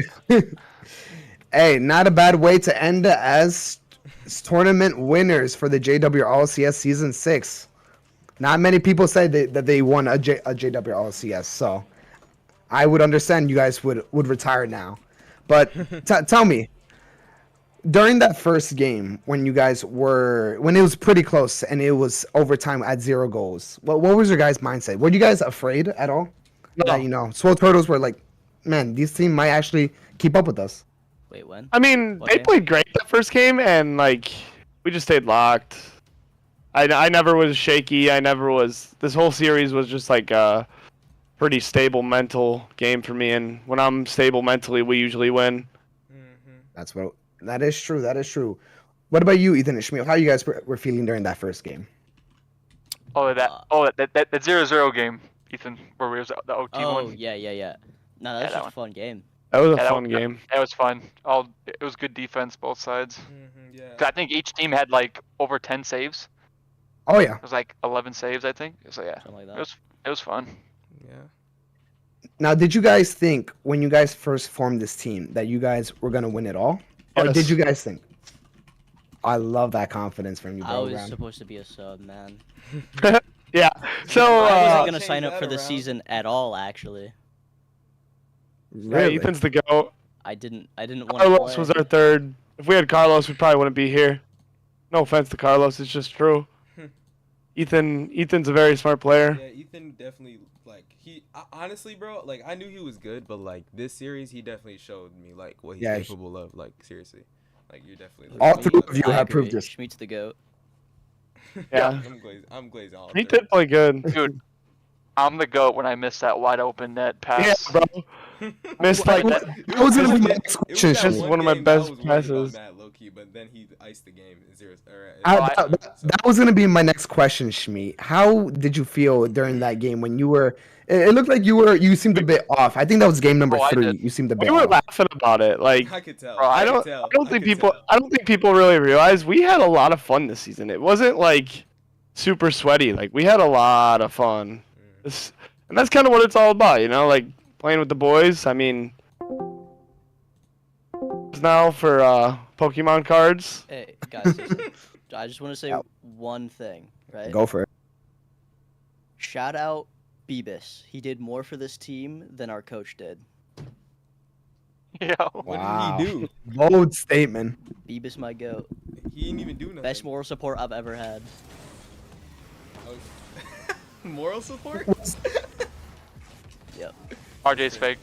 Hey, not a bad way to end it as tournament winners for the JWRLCS Season 6. Not many people said that they won a JWRLCS, so I would understand you guys would retire now. But tell me, during that first game, when it was pretty close and it was overtime at 0 goals, what was your guys' mindset? Were you guys afraid at all? No. That, Swoll Turtles were like, man, these team might actually keep up with us. Wait, when? I mean, What they game? played great that first game, and we just stayed locked. I never was shaky. This whole series was just like a pretty stable mental game for me, and when I'm stable mentally, we usually win. That is true. That is true. What about you, Ethan and Shmuel? How you guys were feeling during that first game? Oh that 0-0 game, Ethan, where we was the OT Oh, one. yeah. No, that was that just a one. fun game. That was a Yeah, fun game. That was fun. It was good defense both sides. Yeah. 'Cause I think each team had like over 10 saves. Oh yeah. It was like 11 saves, I think. So yeah, Something like that. it was fun. Yeah. Now, did you guys think when you guys first formed this team that you guys were gonna win it all, or Yes. did you guys think? I love that confidence from you, I bro. was supposed to be a sub, man. Yeah. So I wasn't gonna change sign up that for the around. season at all, actually. yeah, Really? Ethan's the GOAT. I didn't want to Carlos play. was our third If we had Carlos, we probably wouldn't be here. No offense to Carlos, it's just true. Ethan's a very smart player. Yeah, Ethan definitely honestly, bro, like I knew he was good, but like this series, he definitely showed me like what he's capable of. Like seriously, like you're definitely. All three of you I have agree. proved this. Schmeat's the GOAT. Yeah. I'm glazing all. He did play good. Dude, I'm the GOAT when I missed that wide open net Yeah, pass. bro. Missed like That was gonna be my next question. just one of my best passes. Matt low-key, but then he iced the game. That was gonna be my next question, Shmi. How did you feel during that game when you were? It looked like you seemed a bit off. I think that was game number I 3. did. You seemed a bit We were off. laughing about it. Like I could tell. Bro, I don't think people really realize we had a lot of fun this season. It wasn't like super sweaty. Like we had a lot of fun. And that's kind of what it's all about, you know, like playing with the boys. I mean, now for Pokemon cards. Hey, guys, listen. I just want to say one thing, right? Go for it. Shout out Beebus. He did more for this team than our coach did. Yeah. What did he do? Bold statement. Beebus, my GOAT. He didn't even do nothing. Best moral support I've ever had. Oh. Moral support? Yep. RJ's fake.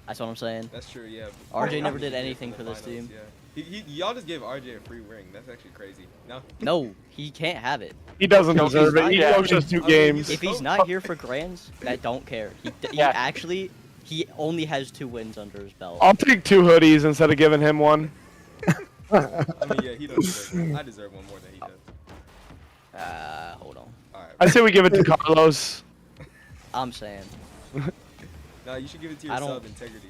That's what I'm saying. That's true, yeah. RJ never He did did anything the for this finals, team. Yeah. Y'all just gave RJ a free ring. That's actually crazy. No. No, he can't have it. He doesn't No, deserve he's it. He not. coached us 2 I mean, games. If he's not here for grands, I don't care. Yeah. He only has 2 wins under his belt. I'll take 2 hoodies instead of giving him one. I mean, yeah, he don't deserve one. I deserve one more than he does. Hold on. Alright. I say we give it to Carlos. I'm saying. No, you should give it to your I don't- sub integrity.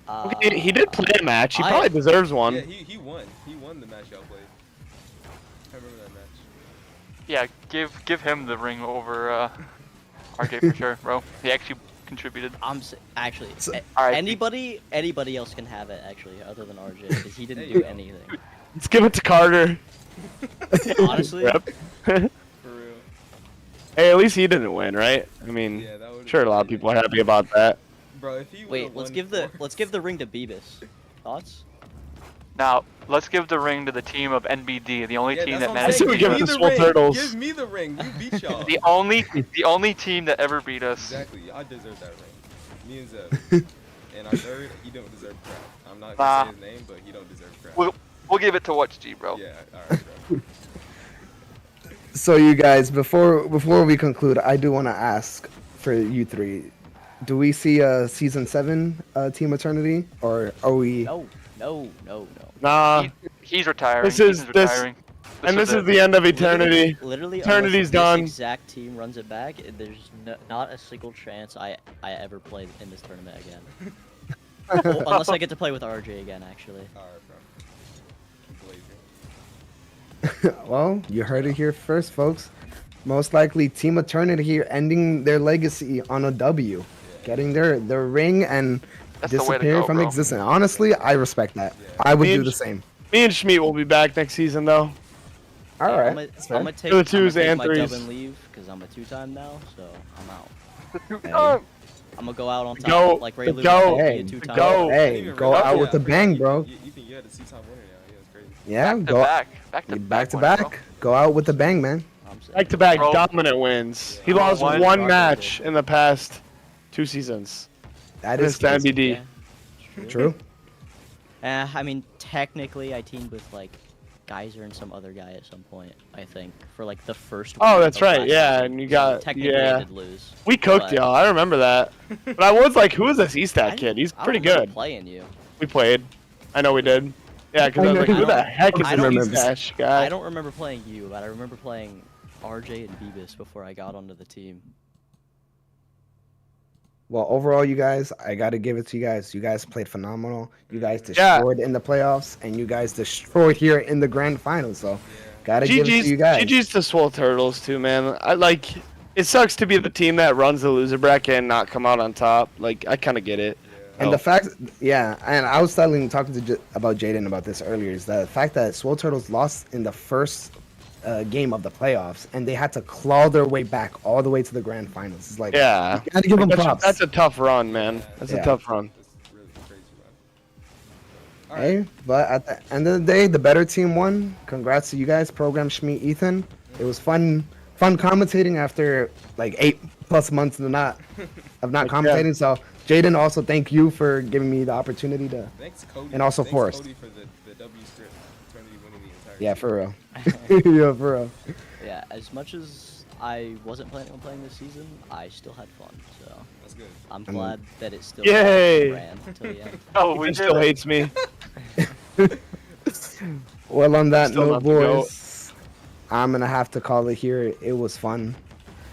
Okay, he did play a match. He I- probably deserves one. Yeah, he won. He won the match y'all played. I remember that match. Yeah, give him the ring over RJ for sure, bro. He actually contributed. Actually, Alright. anybody else can have it actually, other than RJ, because he didn't There you do go. anything. Let's give it to Carter. Honestly, Yep. For real. Hey, at least he didn't win, right? I mean, Yeah, that would. sure, a lot of people are happy about that. Bro, if he wait. would've Let's won give the four- ring to Beebus. Thoughts? Now, let's give the ring to the team of NBD, the only Yeah, team that's that what I'm managed saying. to We give it me to the Swoll ring. Turtles. Give me the ring. You beat y'all. the only team that ever beat us. Exactly. Y'all deserve that ring. Me and Zeb. And our third, he don't deserve crap. I'm not gonna say his name, but he don't deserve crap. We'll give it to Watch G, bro. Yeah. All right, bro. So you guys, before we conclude, I do want to ask for you 3. Do we see a season 7 Team Eternity, or are we? No. Nah. He's retiring. This is- Ethan's this- retiring. And this is it. the end of eternity. Literally, Eternity's unless done. This exact team runs it back. There's not a single chance I ever play in this tournament again. Well, unless I get to play with RJ again, actually. All right, bro. Blazer. Well, you heard it here first, folks. Most likely, Team Eternity here ending their legacy on a W, getting their ring and That's the way to disappearing go, from bro. existence. Honestly, I respect that. I would Me do and the same. Me and Schmeat will be back next season, though. All right. I'm gonna take, The twos and my dub threes. and leave because I'm a 2-time now, so I'm out. Hey. I'm gonna go out on top Go, like Ray the Lewis. go, be a hey, 2-time. go. Hey, go out with the bang, bro. You think you had a 2-time winner now? Yeah, it's crazy. Yeah, Back to go back. back to wins, bro. back. Go out with the bang, man. I'm saying. Back-to-back Bro. dominant wins. He lost One- one match in the past 2 seasons. That is Against the NBD. Yeah, it's true. I mean, technically, I teamed with like Geyser and some other guy at some point. I think for like the first. Oh, week that's of right. last Yeah, season. and you So got technically I yeah. did lose. We cooked But- y'all. I remember that. But I was like, who is this I E-Stat didn't- kid? He's I pretty don't remember good. Playing you. We played. I know we did. Yeah, because I was like, who the heck is I this don't- E-Stash guy? I don't remember playing you, but I remember playing RJ and Beebus before I got onto the team. Well, overall, you guys, I got to give it to you guys. You guys played phenomenal. You guys Yeah. destroyed in the playoffs, and you guys destroyed here in the grand finals. So, got to give it to you guys. GG's to Swoll Turtles too, man. I like. It sucks to be the team that runs the loser bracket and not come out on top. Like, I kind of get it. And the fact, yeah, and I was talking to about Jaden about this earlier, is the fact that Swoll Turtles lost in the first game of the playoffs, and they had to claw their way back all the way to the grand finals. It's like, Yeah. you gotta give them props. That's a tough run, man. That's Yeah. a tough run. That's really crazy, All right. Hey, but at the end of the day, the better team won. Congrats to you guys, Program Shmi, Ethan. It was fun commentating after like 8+ months of not commentating. So Jaden, also thank you for giving me the opportunity to. Thanks, Cody. And also Thanks, Forrest. Cody, for the W script. Eternity winning the entire Yeah, season. for real. Yeah, for real. Yeah, as much as I wasn't planning on playing this season, I still had fun. So That's good. I'm glad that it still Yay! ran until the end. Oh, Ethan we did still it. hates me. Well, on that Still note, not the GOAT. boys, I'm gonna have to call it here. It was fun.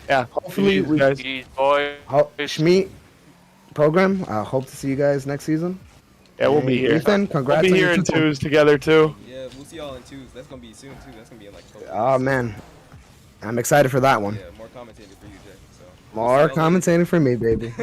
Yeah. Hopefully GG's, we- guys. Jeez, boy. Shmi, Program. I hope to see you guys next season. Yeah, we'll be And here. Ethan, We'll congrats be on here your in tutor. twos together too. Yeah, we'll see y'all in twos. That's gonna be soon too. That's gonna be in like. a couple Oh weeks. man, I'm excited for that one. Yeah, more commentating for you, Jay. So. More commentating for me, baby.